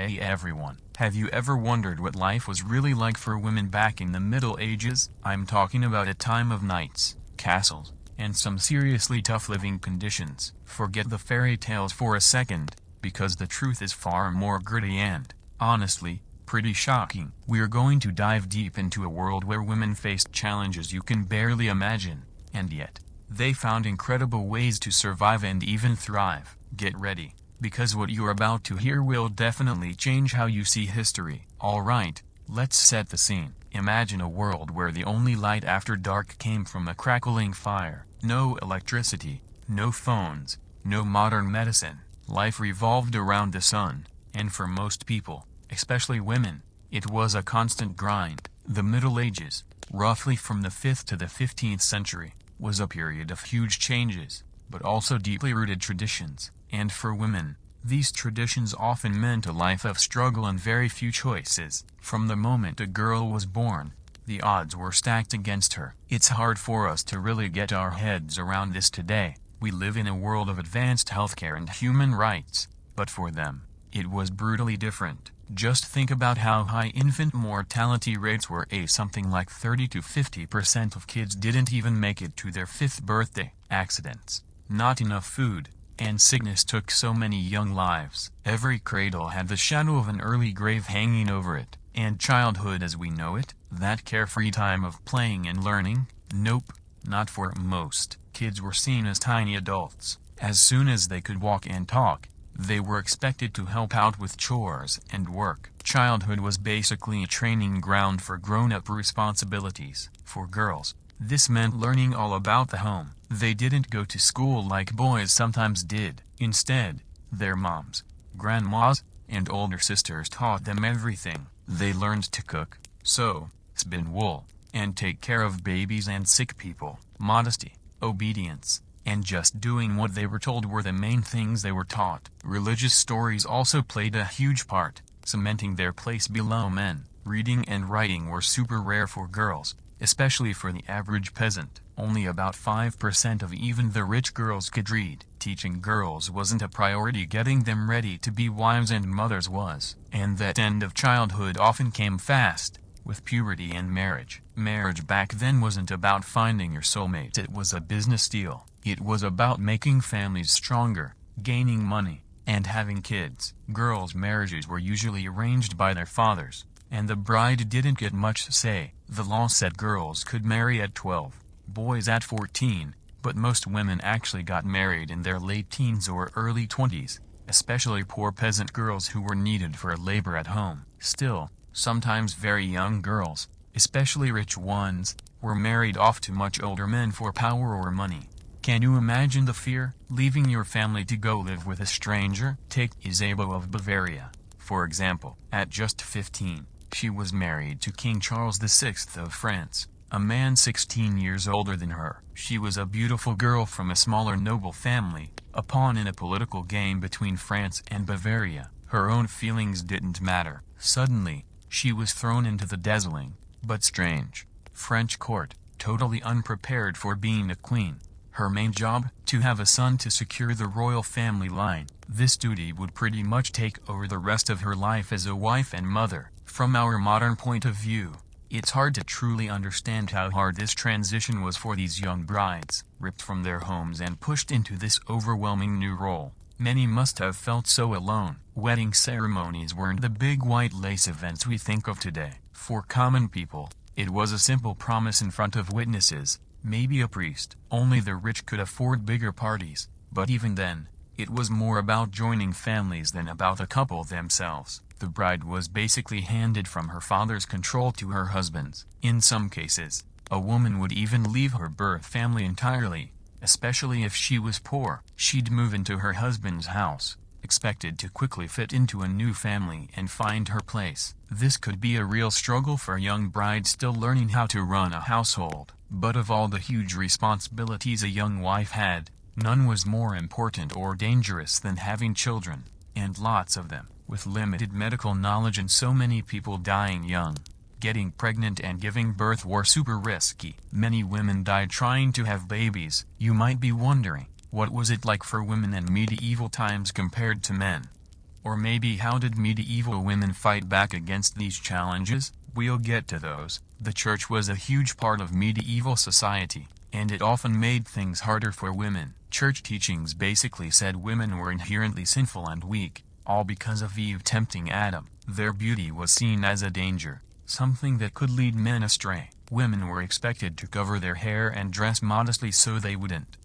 Hey everyone, have you ever wondered what life was really like for women back in the Middle Ages? I'm talking about a time of knights, castles, and some seriously tough living conditions. Forget the fairy tales for a second, because the truth is far more gritty and, honestly, pretty shocking. We're going to dive deep into a world where women faced challenges you can barely imagine, and yet, they found incredible ways to survive and even thrive. Get ready, because what you're about to hear will definitely change how you see history. Alright, let's set the scene. Imagine a world where the only light after dark came from a crackling fire. No electricity, no phones, no modern medicine. Life revolved around the sun, and for most people, especially women, it was a constant grind. The Middle Ages, roughly from the 5th to the 15th century, was a period of huge changes, but also deeply rooted traditions. And for women, these traditions often meant a life of struggle and very few choices. From the moment a girl was born, the odds were stacked against her. It's hard for us to really get our heads around this today. We live in a world of advanced healthcare and human rights, but for them, it was brutally different. Just think about how high infant mortality rates were. Something like 30 to 50% of kids didn't even make it to their 5th birthday. Accidents, not enough food, and sickness took so many young lives. Every cradle had the shadow of an early grave hanging over it. And childhood as we know it, that carefree time of playing and learning, nope, not for most. Kids were seen as tiny adults. As soon as they could walk and talk, they were expected to help out with chores and work. Childhood was basically a training ground for grown-up responsibilities. For girls, this meant learning all about the home. They didn't go to school like boys sometimes did. Instead, their moms, grandmas, and older sisters taught them everything. They learned to cook, sew, spin wool, and take care of babies and sick people. Modesty, obedience, and just doing what they were told were the main things they were taught. Religious stories also played a huge part, cementing their place below men. Reading and writing were super rare for girls, especially for the average peasant. Only about 5% of even the rich girls could read. Teaching girls wasn't a priority, getting them ready to be wives and mothers was. And that end of childhood often came fast, with puberty and marriage. Marriage back then wasn't about finding your soulmate. It was a business deal. It was about making families stronger, gaining money, and having kids. Girls' marriages were usually arranged by their fathers, and the bride didn't get much say. The law said girls could marry at 12, boys at 14, but most women actually got married in their late teens or early 20s, especially poor peasant girls who were needed for labor at home. Still, sometimes very young girls, especially rich ones, were married off to much older men for power or money. Can you imagine the fear? Leaving your family to go live with a stranger? Take Isabeau of Bavaria, for example. At just 15, she was married to King Charles VI of France, a man 16 years older than her. She was a beautiful girl from a smaller noble family, a pawn in a political game between France and Bavaria. Her own feelings didn't matter. Suddenly, she was thrown into the dazzling, but strange, French court, totally unprepared for being a queen. Her main job, to have a son to secure the royal family line. This duty would pretty much take over the rest of her life as a wife and mother. From our modern point of view, it's hard to truly understand how hard this transition was for these young brides, ripped from their homes and pushed into this overwhelming new role. Many must have felt so alone. Wedding ceremonies weren't the big white lace events we think of today. For common people, it was a simple promise in front of witnesses, maybe a priest. Only the rich could afford bigger parties, but even then, it was more about joining families than about the couple themselves. The bride was basically handed from her father's control to her husband's. In some cases, a woman would even leave her birth family entirely, especially if she was poor. She'd move into her husband's house, expected to quickly fit into a new family and find her place. This could be a real struggle for a young bride still learning how to run a household. But of all the huge responsibilities a young wife had, none was more important or dangerous than having children, and lots of them. With limited medical knowledge and so many people dying young, getting pregnant and giving birth were super risky. Many women died trying to have babies. You might be wondering, what was it like for women in medieval times compared to men? Or maybe how did medieval women fight back against these challenges? We'll get to those. The church was a huge part of medieval society, and it often made things harder for women. Church teachings basically said women were inherently sinful and weak, all because of Eve tempting Adam. Their beauty was seen as a danger, something that could lead men astray. Women were expected to cover their hair and dress modestly so they wouldn't,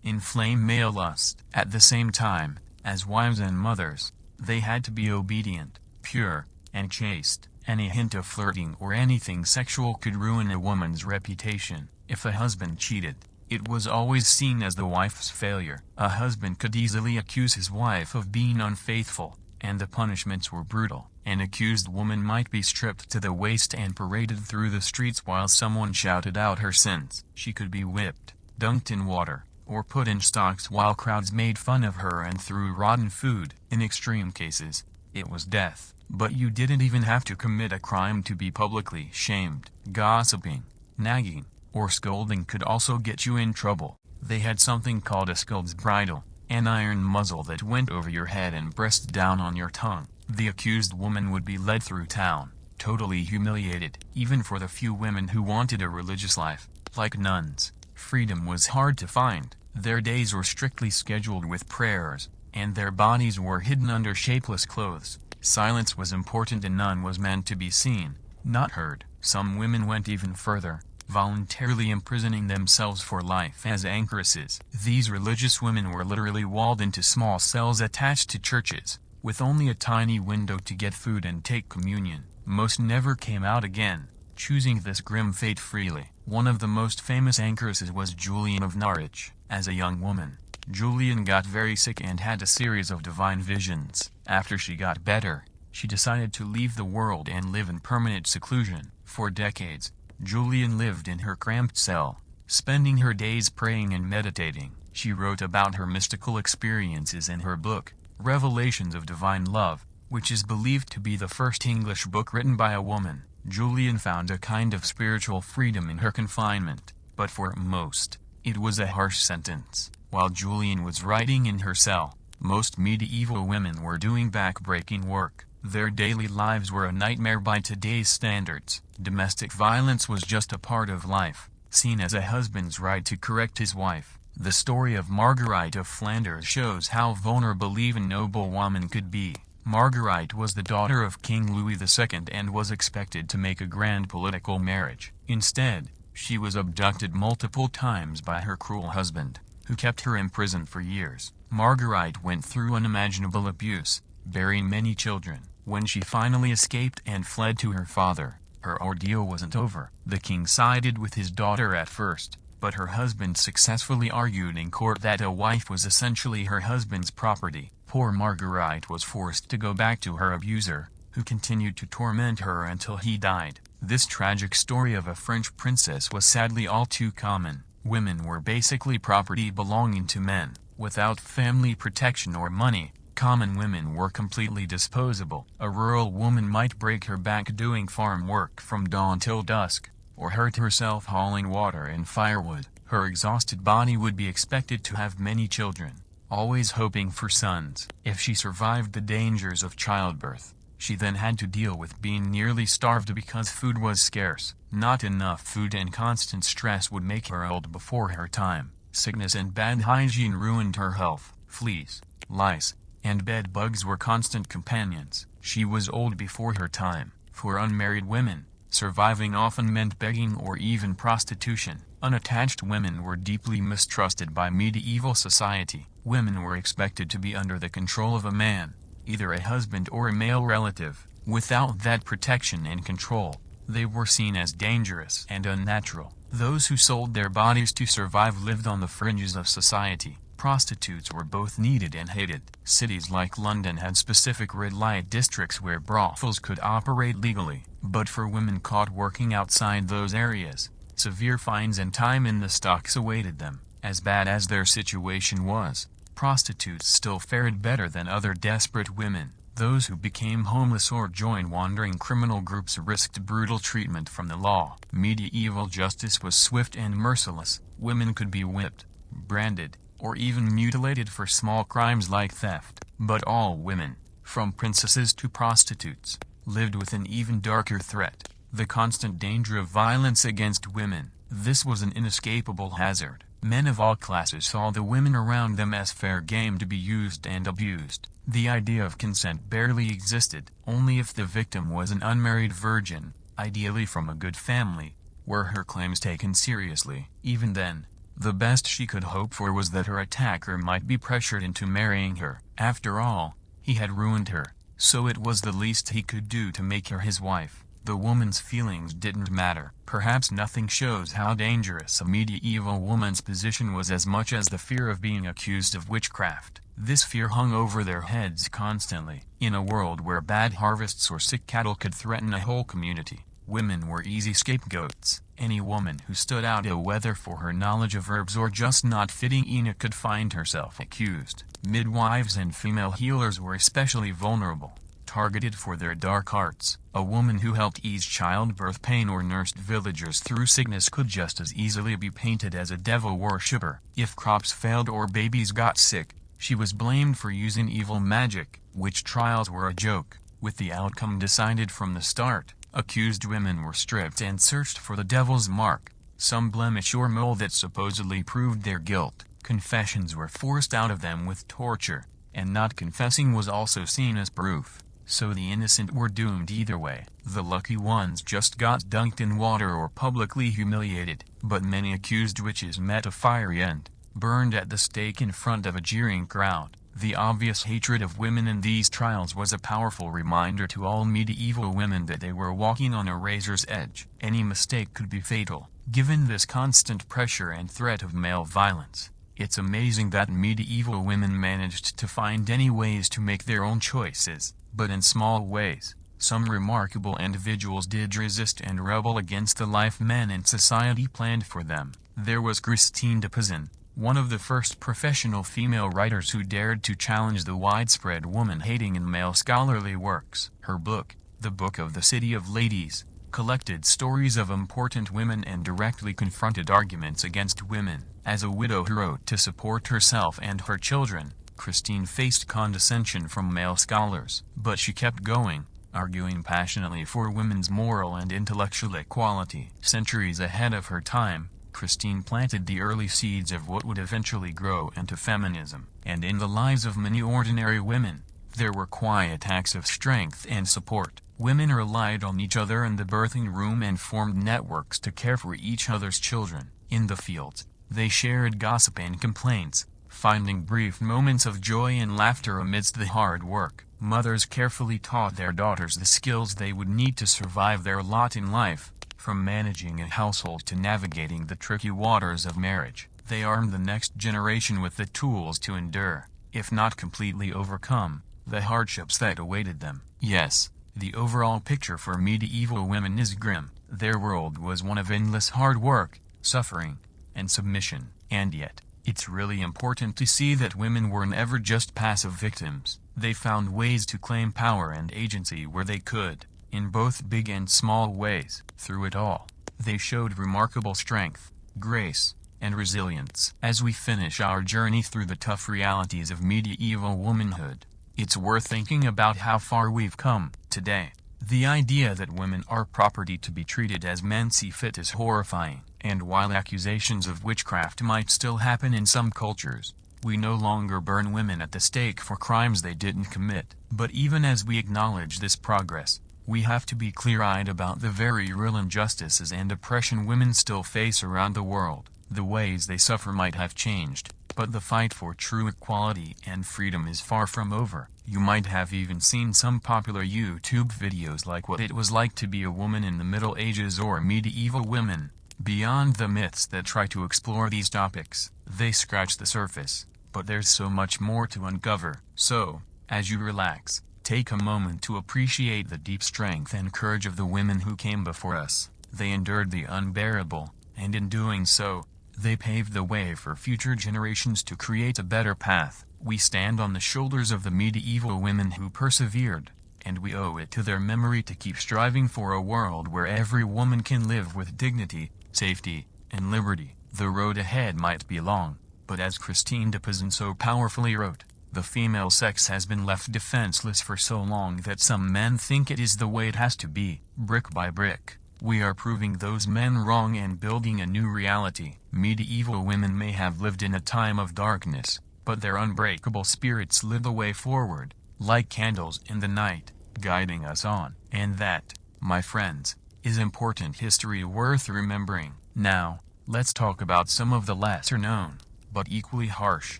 inflame male lust. At the same time, as wives and mothers, they had to be obedient, pure, and chaste. Any hint of flirting or anything sexual could ruin a woman's reputation. If a husband cheated, it was always seen as the wife's failure. A husband could easily accuse his wife of being unfaithful, and the punishments were brutal. An accused woman might be stripped to the waist and paraded through the streets while someone shouted out her sins. She could be whipped, dunked in water, or put in stocks while crowds made fun of her and threw rotten food. In extreme cases, it was death. But you didn't even have to commit a crime to be publicly shamed. Gossiping, nagging, or scolding could also get you in trouble. They had something called a scold's bridle, an iron muzzle that went over your head and pressed down on your tongue. The accused woman would be led through town, totally humiliated. Even for the few women who wanted a religious life, like nuns, freedom was hard to find. Their days were strictly scheduled with prayers, and their bodies were hidden under shapeless clothes. Silence was important. A nun was meant to be seen, not heard. Some women went even further, voluntarily imprisoning themselves for life as anchoresses. These religious women were literally walled into small cells attached to churches, with only a tiny window to get food and take communion. Most never came out again, choosing this grim fate freely. One of the most famous anchoresses was Julian of Norwich. As a young woman, Julian got very sick and had a series of divine visions. After she got better, she decided to leave the world and live in permanent seclusion. For decades, Julian lived in her cramped cell, spending her days praying and meditating. She wrote about her mystical experiences in her book, Revelations of Divine Love, which is believed to be the first English book written by a woman. Julian found a kind of spiritual freedom in her confinement, but for most, it was a harsh sentence. While Julian was writing in her cell, most medieval women were doing back-breaking work. Their daily lives were a nightmare by today's standards. Domestic violence was just a part of life, seen as a husband's right to correct his wife. The story of Marguerite of Flanders shows how vulnerable even noble woman could be. Marguerite was the daughter of King Louis II and was expected to make a grand political marriage. Instead, she was abducted multiple times by her cruel husband, who kept her in prison for years. Marguerite went through unimaginable abuse, bearing many children. When she finally escaped and fled to her father, her ordeal wasn't over. The king sided with his daughter at first, but her husband successfully argued in court that a wife was essentially her husband's property. Poor Marguerite was forced to go back to her abuser, who continued to torment her until he died. This tragic story of a French princess was sadly all too common. Women were basically property belonging to men. Without family protection or money, common women were completely disposable. A rural woman might break her back doing farm work from dawn till dusk, or hurt herself hauling water and firewood. Her exhausted body would be expected to have many children, always hoping for sons. If she survived the dangers of childbirth, she then had to deal with being nearly starved because food was scarce. Not enough food and constant stress would make her old before her time. Sickness and bad hygiene ruined her health. Fleas, lice, and bed bugs were constant companions. She was old before her time. For unmarried women, surviving often meant begging or even prostitution. Unattached women were deeply mistrusted by medieval society. Women were expected to be under the control of a man, either a husband or a male relative. Without that protection and control, they were seen as dangerous and unnatural. Those who sold their bodies to survive lived on the fringes of society. Prostitutes were both needed and hated. Cities like London had specific red light districts where brothels could operate legally, but for women caught working outside those areas, severe fines and time in the stocks awaited them. As bad as their situation was, prostitutes still fared better than other desperate women. Those who became homeless or joined wandering criminal groups risked brutal treatment from the law. Medieval justice was swift and merciless. Women could be whipped, branded, or even mutilated for small crimes like theft. But all women, from princesses to prostitutes, lived with an even darker threat, the constant danger of violence against women. This was an inescapable hazard. Men of all classes saw the women around them as fair game to be used and abused. The idea of consent barely existed. Only if the victim was an unmarried virgin, ideally from a good family, were her claims taken seriously. Even then, the best she could hope for was that her attacker might be pressured into marrying her. After all, he had ruined her, so it was the least he could do to make her his wife. The woman's feelings didn't matter. Perhaps nothing shows how dangerous a medieval woman's position was as much as the fear of being accused of witchcraft. This fear hung over their heads constantly. In a world where bad harvests or sick cattle could threaten a whole community, women were easy scapegoats. Any woman who stood out, whether for her knowledge of herbs or just not fitting in, could find herself accused. Midwives and female healers were especially vulnerable, targeted for their dark arts. A woman who helped ease childbirth pain or nursed villagers through sickness could just as easily be painted as a devil worshipper. If crops failed or babies got sick, she was blamed for using evil magic. Witch trials were a joke, with the outcome decided from the start. Accused women were stripped and searched for the devil's mark, some blemish or mole that supposedly proved their guilt. Confessions were forced out of them with torture, and not confessing was also seen as proof. So the innocent were doomed either way. The lucky ones just got dunked in water or publicly humiliated. But many accused witches met a fiery end, burned at the stake in front of a jeering crowd. The obvious hatred of women in these trials was a powerful reminder to all medieval women that they were walking on a razor's edge. Any mistake could be fatal. Given this constant pressure and threat of male violence, it's amazing that medieval women managed to find any ways to make their own choices. But in small ways, some remarkable individuals did resist and rebel against the life men and society planned for them. There was Christine de Pizan, one of the first professional female writers who dared to challenge the widespread woman-hating in male scholarly works. Her book, The Book of the City of Ladies, collected stories of important women and directly confronted arguments against women. As a widow who wrote to support herself and her children, Christine faced condescension from male scholars. But she kept going, arguing passionately for women's moral and intellectual equality. Centuries ahead of her time, Christine planted the early seeds of what would eventually grow into feminism. And in the lives of many ordinary women, there were quiet acts of strength and support. Women relied on each other in the birthing room and formed networks to care for each other's children. In the fields, they shared gossip and complaints, finding brief moments of joy and laughter amidst the hard work. Mothers carefully taught their daughters the skills they would need to survive their lot in life, from managing a household to navigating the tricky waters of marriage. They armed the next generation with the tools to endure, if not completely overcome, the hardships that awaited them. Yes, the overall picture for medieval women is grim. Their world was one of endless hard work, suffering, and submission. And yet, it's really important to see that women were never just passive victims. They found ways to claim power and agency where they could, in both big and small ways. Through it all, they showed remarkable strength, grace, and resilience. As we finish our journey through the tough realities of medieval womanhood, it's worth thinking about how far we've come. Today, the idea that women are property to be treated as men see fit is horrifying. And while accusations of witchcraft might still happen in some cultures, we no longer burn women at the stake for crimes they didn't commit. But even as we acknowledge this progress, we have to be clear-eyed about the very real injustices and oppression women still face around the world. The ways they suffer might have changed, but the fight for true equality and freedom is far from over. You might have even seen some popular YouTube videos like what it was like to be a woman in the Middle Ages or medieval women. Beyond the myths that try to explore these topics, they scratch the surface, but there's so much more to uncover. So, as you relax, take a moment to appreciate the deep strength and courage of the women who came before us. They endured the unbearable, and in doing so, they paved the way for future generations to create a better path. We stand on the shoulders of the medieval women who persevered, and we owe it to their memory to keep striving for a world where every woman can live with dignity, safety, and liberty. The road ahead might be long, but as Christine de Pizan so powerfully wrote, The female sex has been left defenseless for so long that some men think it is the way it has to be. Brick by brick, we are proving those men wrong and building a new reality. Medieval women may have lived in a time of darkness, but their unbreakable spirits lit the way forward, like candles in the night, guiding us on. And that, my friends, is important history worth remembering. Now, let's talk about some of the lesser known, but equally harsh,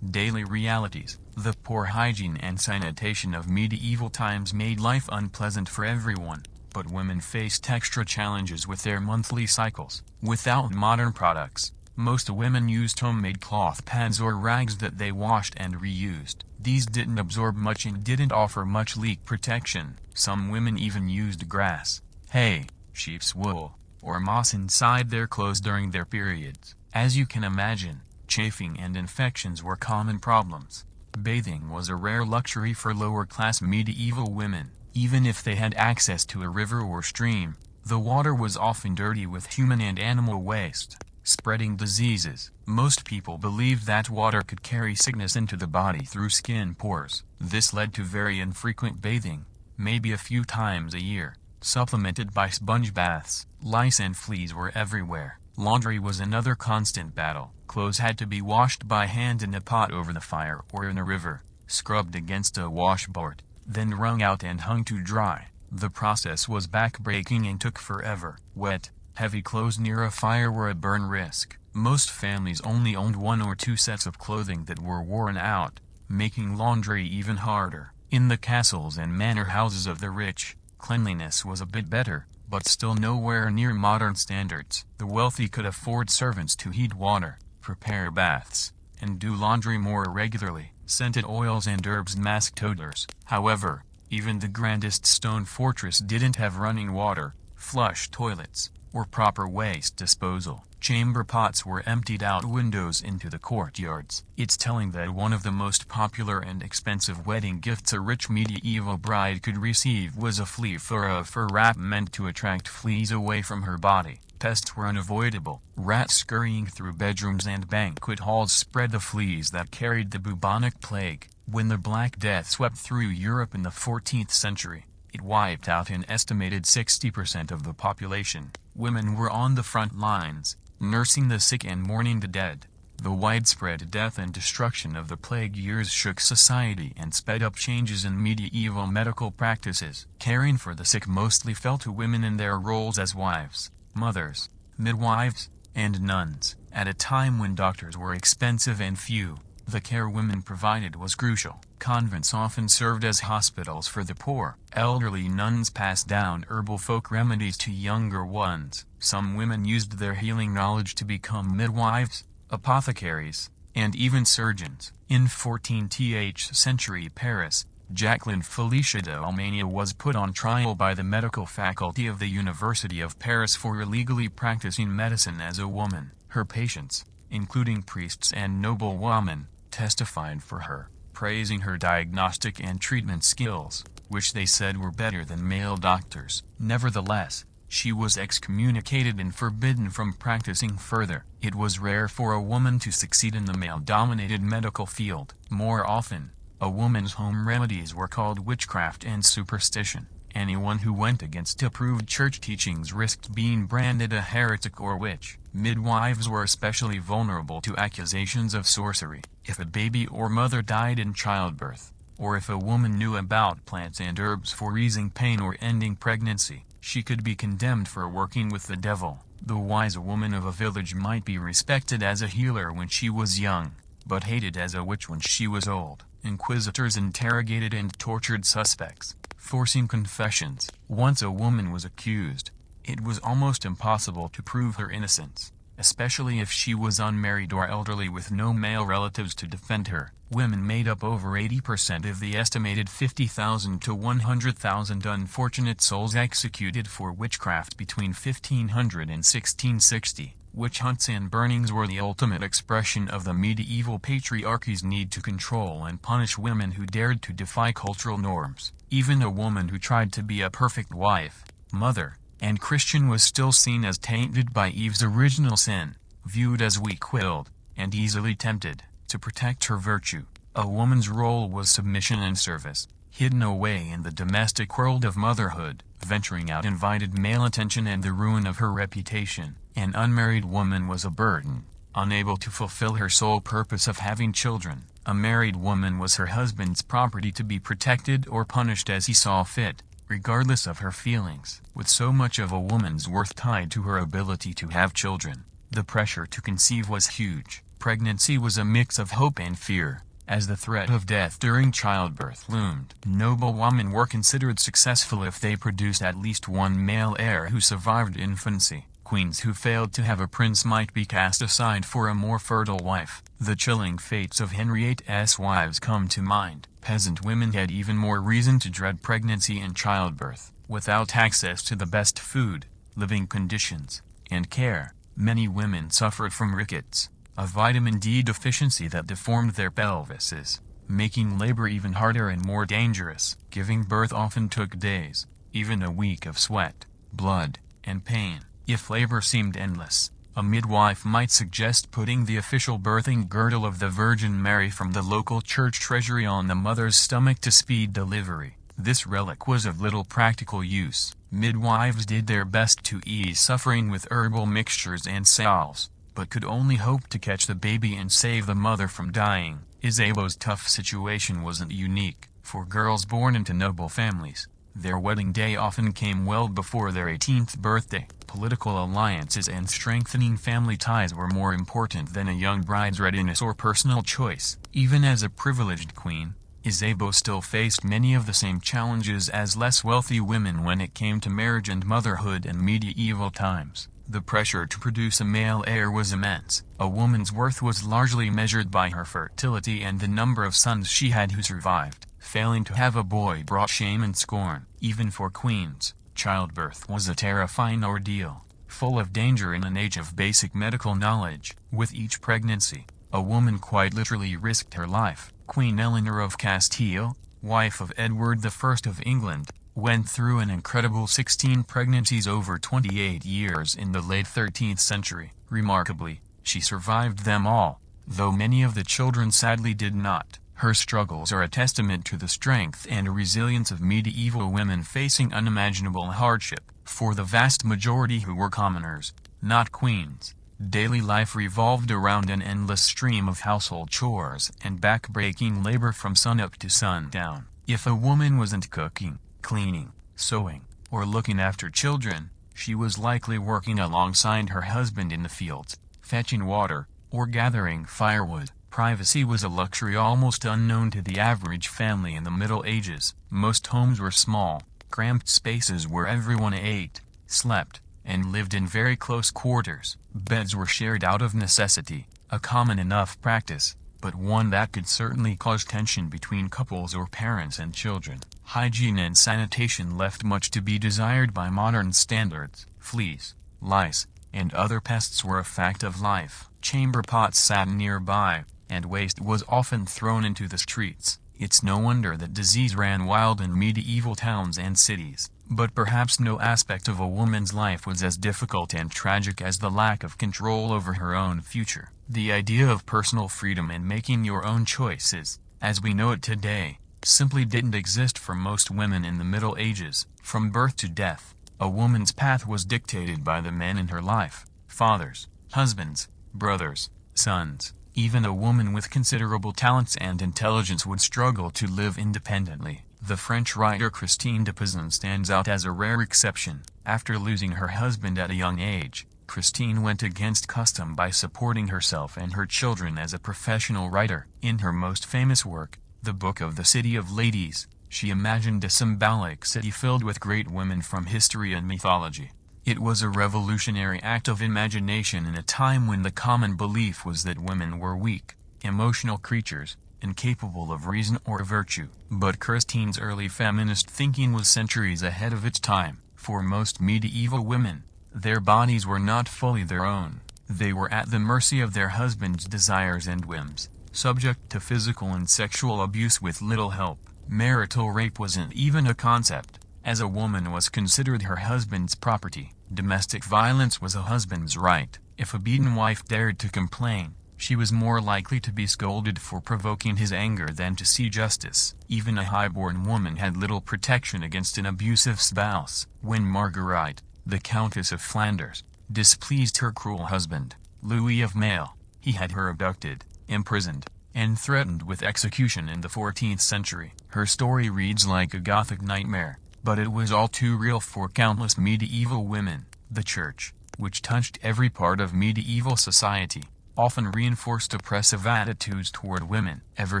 daily realities. The poor hygiene and sanitation of medieval times made life unpleasant for everyone, but women faced extra challenges with their monthly cycles. Without modern products, most women used homemade cloth pads or rags that they washed and reused. These didn't absorb much and didn't offer much leak protection. Some women even used grass, hay, sheep's wool, or moss inside their clothes during their periods. As you can imagine, chafing and infections were common problems. Bathing was a rare luxury for lower-class medieval women. Even if they had access to a river or stream, the water was often dirty with human and animal waste, spreading diseases. Most people believed that water could carry sickness into the body through skin pores. This led to very infrequent bathing, maybe a few times a year, supplemented by sponge baths. Lice and fleas were everywhere. Laundry was another constant battle. Clothes had to be washed by hand in a pot over the fire or in a river, scrubbed against a washboard, then wrung out and hung to dry. The process was backbreaking and took forever. Wet, heavy clothes near a fire were a burn risk. Most families only owned 1 or 2 sets of clothing that were worn out, making laundry even harder. In the castles and manor houses of the rich, cleanliness was a bit better, but still nowhere near modern standards. The wealthy could afford servants to heat water, prepare baths, and do laundry more regularly. Scented oils and herbs masked odors. However, even the grandest stone fortress didn't have running water, flush toilets, or proper waste disposal. Chamber pots were emptied out windows into the courtyards. It's telling that one of the most popular and expensive wedding gifts a rich medieval bride could receive was a flea fur, a fur wrap meant to attract fleas away from her body. Pests were unavoidable. Rats scurrying through bedrooms and banquet halls spread the fleas that carried the bubonic plague. When the Black Death swept through Europe in the 14th century, it wiped out an estimated 60% of the population. Women were on the front lines, nursing the sick and mourning the dead. The widespread death and destruction of the plague years shook society and sped up changes in medieval medical practices. Caring for the sick mostly fell to women in their roles as wives, mothers, midwives, and nuns. At a time when doctors were expensive and few, the care women provided was crucial. Convents often served as hospitals for the poor. Elderly nuns passed down herbal folk remedies to younger ones. Some women used their healing knowledge to become midwives, apothecaries, and even surgeons. In 14th century Paris, Jacqueline Felicia d'Almania was put on trial by the medical faculty of the University of Paris for illegally practicing medicine as a woman. Her patients, including priests and noblewomen, testified for her, praising her diagnostic and treatment skills, which they said were better than male doctors. Nevertheless, she was excommunicated and forbidden from practicing further. It was rare for a woman to succeed in the male-dominated medical field. More often, a woman's home remedies were called witchcraft and superstition. Anyone who went against approved church teachings risked being branded a heretic or witch. Midwives were especially vulnerable to accusations of sorcery. If a baby or mother died in childbirth, or if a woman knew about plants and herbs for easing pain or ending pregnancy, she could be condemned for working with the devil. The wise woman of a village might be respected as a healer when she was young, but hated as a witch when she was old. Inquisitors interrogated and tortured suspects, forcing confessions. Once a woman was accused, it was almost impossible to prove her innocence, especially if she was unmarried or elderly with no male relatives to defend her. Women made up over 80% of the estimated 50,000 to 100,000 unfortunate souls executed for witchcraft between 1500 and 1660. Witch hunts and burnings were the ultimate expression of the medieval patriarchy's need to control and punish women who dared to defy cultural norms. Even a woman who tried to be a perfect wife, mother, and Christian was still seen as tainted by Eve's original sin, viewed as weak-willed, and easily tempted. To protect her virtue, A woman's role was submission and service, hidden away in the domestic world of motherhood. Venturing out invited male attention and the ruin of her reputation. An unmarried woman was a burden, unable to fulfill her sole purpose of having children. A married woman was her husband's property to be protected or punished as he saw fit, regardless of her feelings. With so much of a woman's worth tied to her ability to have children, the pressure to conceive was huge. Pregnancy was a mix of hope and fear, as the threat of death during childbirth loomed. Noblewomen were considered successful if they produced at least one male heir who survived infancy. Queens who failed to have a prince might be cast aside for a more fertile wife. The chilling fates of Henrietta's wives come to mind. Peasant women had even more reason to dread pregnancy and childbirth. Without access to the best food, living conditions, and care, many women suffered from rickets, a vitamin D deficiency that deformed their pelvises, making labor even harder and more dangerous. Giving birth often took days, even a week of sweat, blood, and pain. If labor seemed endless, a midwife might suggest putting the official birthing girdle of the Virgin Mary from the local church treasury on the mother's stomach to speed delivery. This relic was of little practical use. Midwives did their best to ease suffering with herbal mixtures and salves, but could only hope to catch the baby and save the mother from dying. Isabeau's tough situation wasn't unique. For girls born into noble families, their wedding day often came well before their 18th birthday. Political alliances and strengthening family ties were more important than a young bride's readiness or personal choice. Even as a privileged queen, Isabeau still faced many of the same challenges as less wealthy women when it came to marriage and motherhood in medieval times. The pressure to produce a male heir was immense. A woman's worth was largely measured by her fertility and the number of sons she had who survived. Failing to have a boy brought shame and scorn. Even for queens, childbirth was a terrifying ordeal, full of danger in an age of basic medical knowledge. With each pregnancy, a woman quite literally risked her life. Queen Eleanor of Castile, wife of Edward I of England, went through an incredible 16 pregnancies over 28 years in the late 13th century. Remarkably, she survived them all, though many of the children sadly did not. Her struggles are a testament to the strength and resilience of medieval women facing unimaginable hardship. For the vast majority who were commoners, not queens, daily life revolved around an endless stream of household chores and back-breaking labor from sunup to sundown. If a woman wasn't cooking, cleaning, sewing, or looking after children, she was likely working alongside her husband in the fields, fetching water, or gathering firewood. Privacy was a luxury almost unknown to the average family in the Middle Ages. Most homes were small, cramped spaces where everyone ate, slept, and lived in very close quarters. Beds were shared out of necessity, a common enough practice, but one that could certainly cause tension between couples or parents and children. Hygiene and sanitation left much to be desired by modern standards. Fleas, lice, and other pests were a fact of life. Chamber pots sat nearby, and waste was often thrown into the streets. It's no wonder that disease ran wild in medieval towns and cities. But perhaps no aspect of a woman's life was as difficult and tragic as the lack of control over her own future. The idea of personal freedom and making your own choices, as we know it today, simply didn't exist for most women in the Middle Ages. From birth to death, a woman's path was dictated by the men in her life: fathers, husbands, brothers, sons. Even a woman with considerable talents and intelligence would struggle to live independently. The French writer Christine de Pizan stands out as a rare exception. After losing her husband at a young age, Christine went against custom by supporting herself and her children as a professional writer. In her most famous work, The Book of the City of Ladies, she imagined a symbolic city filled with great women from history and mythology. It was a revolutionary act of imagination in a time when the common belief was that women were weak, emotional creatures, incapable of reason or virtue. But Christine's early feminist thinking was centuries ahead of its time. For most medieval women, their bodies were not fully their own. They were at the mercy of their husband's desires and whims, subject to physical and sexual abuse with little help. Marital rape wasn't even a concept, as a woman was considered her husband's property. Domestic violence was a husband's right. If a beaten wife dared to complain, she was more likely to be scolded for provoking his anger than to see justice. Even a highborn woman had little protection against an abusive spouse. When Marguerite, the Countess of Flanders, displeased her cruel husband, Louis of Maille, he had her abducted, imprisoned, and threatened with execution in the 14th century. Her story reads like a Gothic nightmare, but it was all too real for countless medieval women. The Church, which touched every part of medieval society, often reinforced oppressive attitudes toward women. Ever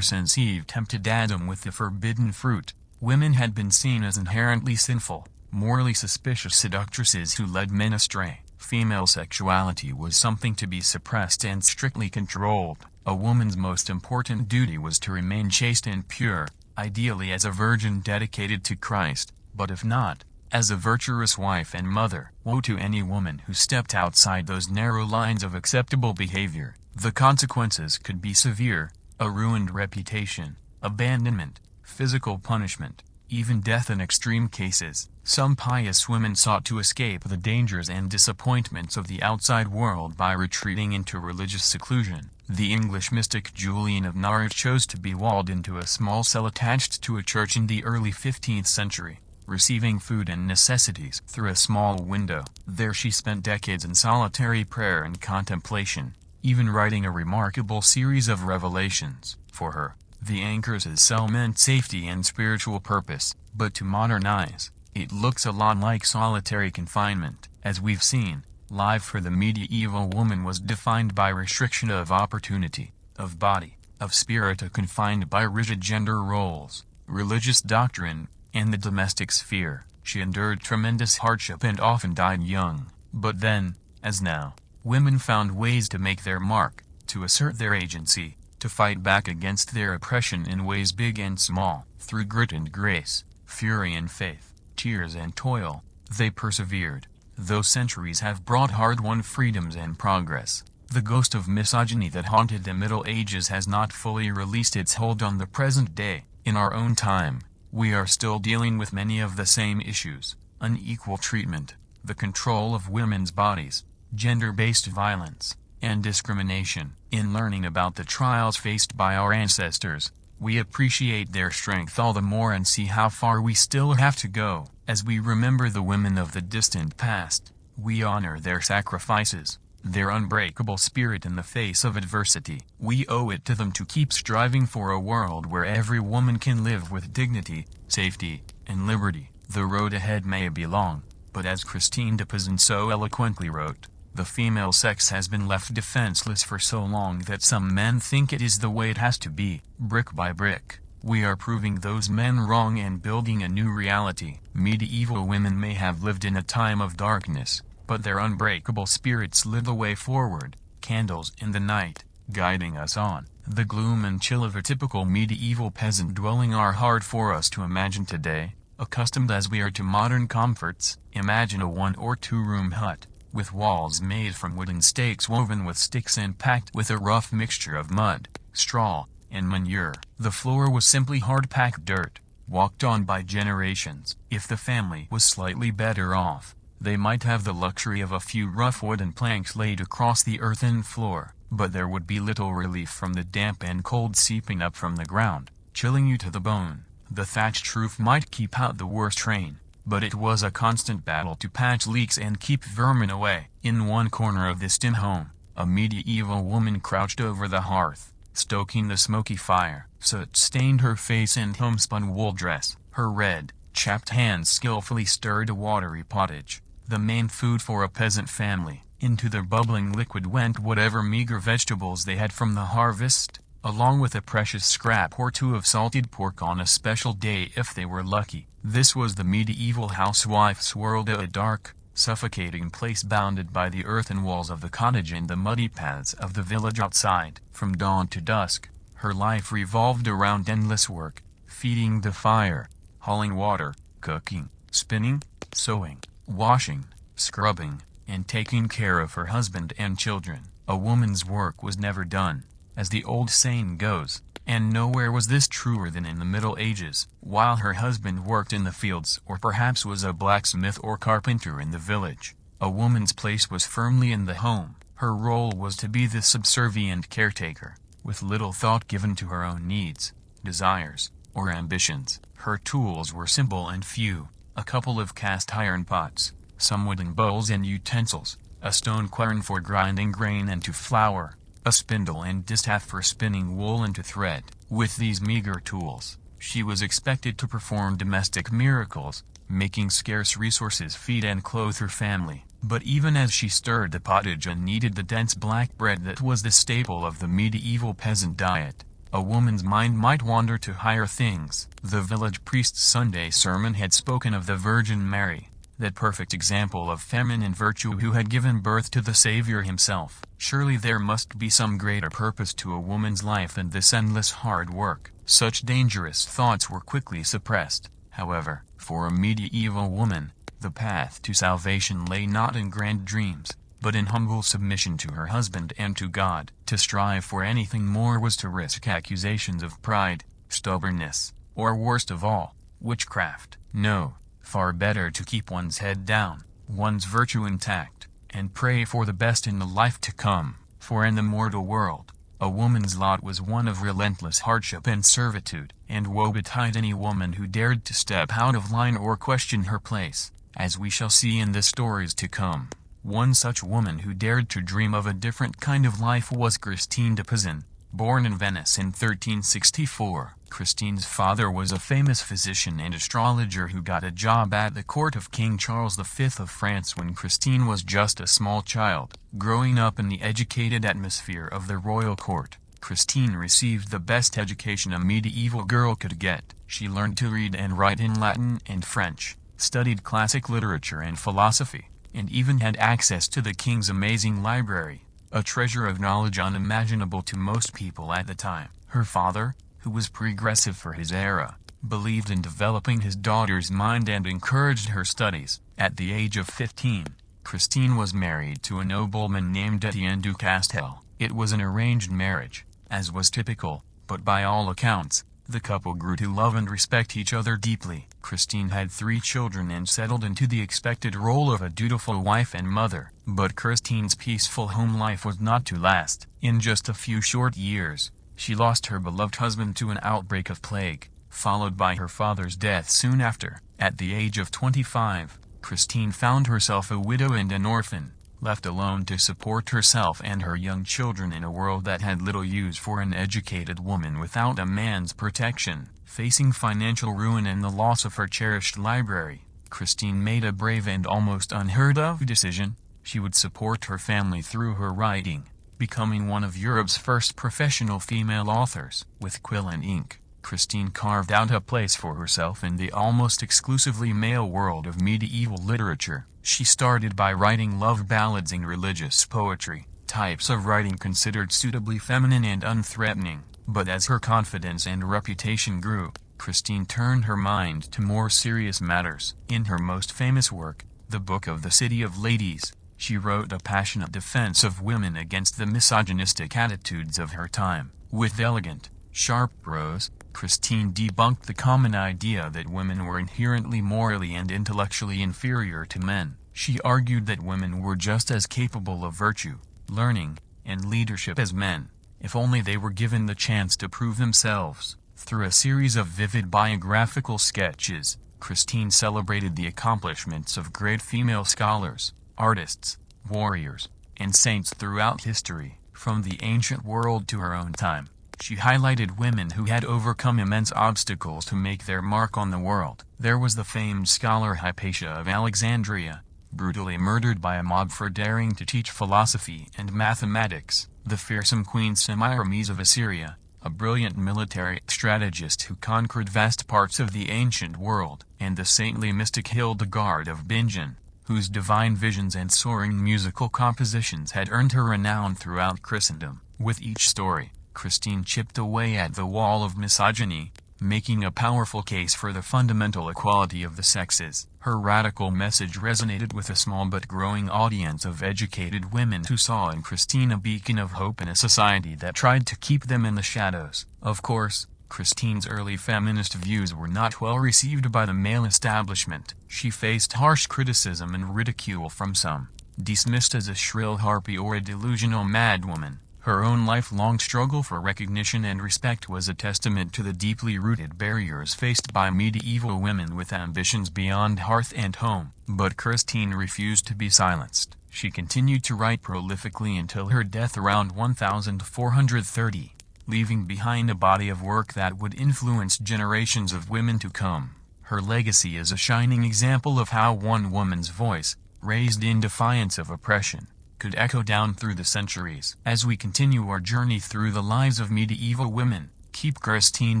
since Eve tempted Adam with the forbidden fruit, women had been seen as inherently sinful, morally suspicious seductresses who led men astray. Female sexuality was something to be suppressed and strictly controlled. A woman's most important duty was to remain chaste and pure, ideally as a virgin dedicated to Christ, but if not, as a virtuous wife and mother. Woe to any woman who stepped outside those narrow lines of acceptable behavior. The consequences could be severe: a ruined reputation, abandonment, physical punishment, even death in extreme cases. Some pious women sought to escape the dangers and disappointments of the outside world by retreating into religious seclusion. The English mystic Julian of Norwich chose to be walled into a small cell attached to a church in the early 15th century, receiving food and necessities through a small window. There she spent decades in solitary prayer and contemplation, even writing a remarkable series of revelations. For her, the anchor's cell meant safety and spiritual purpose, but to modern eyes, it looks a lot like solitary confinement. As we've seen, life for the medieval woman was defined by restriction of opportunity, of body, of spirit, confined by rigid gender roles, religious doctrine, and the domestic sphere. She endured tremendous hardship and often died young. But then, as now, women found ways to make their mark, to assert their agency, to fight back against their oppression in ways big and small. Through grit and grace, fury and faith, tears and toil, they persevered. Though centuries have brought hard-won freedoms and progress, the ghost of misogyny that haunted the Middle Ages has not fully released its hold on the present day. In our own time, we are still dealing with many of the same issues: unequal treatment, the control of women's bodies, gender-based violence, and discrimination. In learning about the trials faced by our ancestors, we appreciate their strength all the more and see how far we still have to go. As we remember the women of the distant past, we honor their sacrifices, their unbreakable spirit in the face of adversity. We owe it to them to keep striving for a world where every woman can live with dignity, safety, and liberty. The road ahead may be long, but as Christine de Pizan so eloquently wrote, the female sex has been left defenseless for so long that some men think it is the way it has to be. Brick by brick, we are proving those men wrong and building a new reality. Medieval women may have lived in a time of darkness, but their unbreakable spirits lit the way forward, candles in the night, guiding us on. The gloom and chill of a typical medieval peasant dwelling are hard for us to imagine today, accustomed as we are to modern comforts. Imagine a 1 or 2 room hut, with walls made from wooden stakes woven with sticks and packed with a rough mixture of mud, straw, and manure. The floor was simply hard-packed dirt, walked on by generations. If the family was slightly better off, they might have the luxury of a few rough wooden planks laid across the earthen floor, but there would be little relief from the damp and cold seeping up from the ground, chilling you to the bone. The thatched roof might keep out the worst rain, but it was a constant battle to patch leaks and keep vermin away. In one corner of this dim home, a medieval woman crouched over the hearth, stoking the smoky fire. Soot stained her face and homespun wool dress. Her red, chapped hands skillfully stirred a watery pottage, the main food for a peasant family. Into the bubbling liquid went whatever meager vegetables they had from the harvest, along with a precious scrap or two of salted pork on a special day if they were lucky. This was the medieval housewife's world, a dark, suffocating place bounded by the earthen walls of the cottage and the muddy paths of the village outside. From dawn to dusk, her life revolved around endless work: feeding the fire, hauling water, cooking, spinning, sewing, washing, scrubbing, and taking care of her husband and children. A woman's work was never done, as the old saying goes, and nowhere was this truer than in the Middle Ages. While her husband worked in the fields or perhaps was a blacksmith or carpenter in the village, a woman's place was firmly in the home. Her role was to be the subservient caretaker, with little thought given to her own needs, desires, or ambitions. Her tools were simple and few: a couple of cast iron pots, some wooden bowls and utensils, a stone quern for grinding grain into flour, a spindle and distaff for spinning wool into thread. With these meager tools, she was expected to perform domestic miracles, making scarce resources feed and clothe her family. But even as she stirred the pottage and kneaded the dense black bread that was the staple of the medieval peasant diet, a woman's mind might wander to higher things. The village priest's Sunday sermon had spoken of the Virgin Mary, that perfect example of feminine virtue who had given birth to the Savior himself. Surely there must be some greater purpose to a woman's life than this endless hard work. Such dangerous thoughts were quickly suppressed, however. For a medieval woman, the path to salvation lay not in grand dreams, but in humble submission to her husband and to God. To strive for anything more was to risk accusations of pride, stubbornness, or worst of all, witchcraft. No, far better to keep one's head down, one's virtue intact, and pray for the best in the life to come. For in the mortal world, a woman's lot was one of relentless hardship and servitude, and woe betide any woman who dared to step out of line or question her place, as we shall see in the stories to come. One such woman who dared to dream of a different kind of life was Christine de Pizan, born in Venice in 1364. Christine's father was a famous physician and astrologer who got a job at the court of King Charles V of France when Christine was just a small child. Growing up in the educated atmosphere of the royal court, Christine received the best education a medieval girl could get. She learned to read and write in Latin and French, studied classic literature and philosophy, and even had access to the king's amazing library, a treasure of knowledge unimaginable to most people at the time. Her father, who was progressive for his era, believed in developing his daughter's mind and encouraged her studies. At the age of 15, Christine was married to a nobleman named Etienne du Castel. It was an arranged marriage, as was typical, but by all accounts, the couple grew to love and respect each other deeply. Christine had 3 children and settled into the expected role of a dutiful wife and mother. But Christine's peaceful home life was not to last. In just a few short years, she lost her beloved husband to an outbreak of plague, followed by her father's death soon after. At the age of 25, Christine found herself a widow and an orphan, left alone to support herself and her young children in a world that had little use for an educated woman without a man's protection. Facing financial ruin and the loss of her cherished library, Christine made a brave and almost unheard-of decision. She would support her family through her writing, becoming one of Europe's first professional female authors. With quill and ink, Christine carved out a place for herself in the almost exclusively male world of medieval literature. She started by writing love ballads and religious poetry, types of writing considered suitably feminine and unthreatening. But as her confidence and reputation grew, Christine turned her mind to more serious matters. In her most famous work, The Book of the City of Ladies, she wrote a passionate defense of women against the misogynistic attitudes of her time. With elegant, sharp prose, Christine debunked the common idea that women were inherently morally and intellectually inferior to men. She argued that women were just as capable of virtue, learning, and leadership as men, if only they were given the chance to prove themselves. Through a series of vivid biographical sketches, Christine celebrated the accomplishments of great female scholars, artists, warriors, and saints throughout history, from the ancient world to her own time. She highlighted women who had overcome immense obstacles to make their mark on the world. There was the famed scholar Hypatia of Alexandria, brutally murdered by a mob for daring to teach philosophy and mathematics; the fearsome Queen Semiramis of Assyria, a brilliant military strategist who conquered vast parts of the ancient world; and the saintly mystic Hildegard of Bingen, whose divine visions and soaring musical compositions had earned her renown throughout Christendom. With each story, Christine chipped away at the wall of misogyny, making a powerful case for the fundamental equality of the sexes. Her radical message resonated with a small but growing audience of educated women who saw in Christine a beacon of hope in a society that tried to keep them in the shadows. Of course, Christine's early feminist views were not well received by the male establishment. She faced harsh criticism and ridicule from some, dismissed as a shrill harpy or a delusional madwoman. Her own lifelong struggle for recognition and respect was a testament to the deeply rooted barriers faced by medieval women with ambitions beyond hearth and home. But Christine refused to be silenced. She continued to write prolifically until her death around 1430, leaving behind a body of work that would influence generations of women to come. Her legacy is a shining example of how one woman's voice, raised in defiance of oppression, could echo down through the centuries. As we continue our journey through the lives of medieval women, keep Christine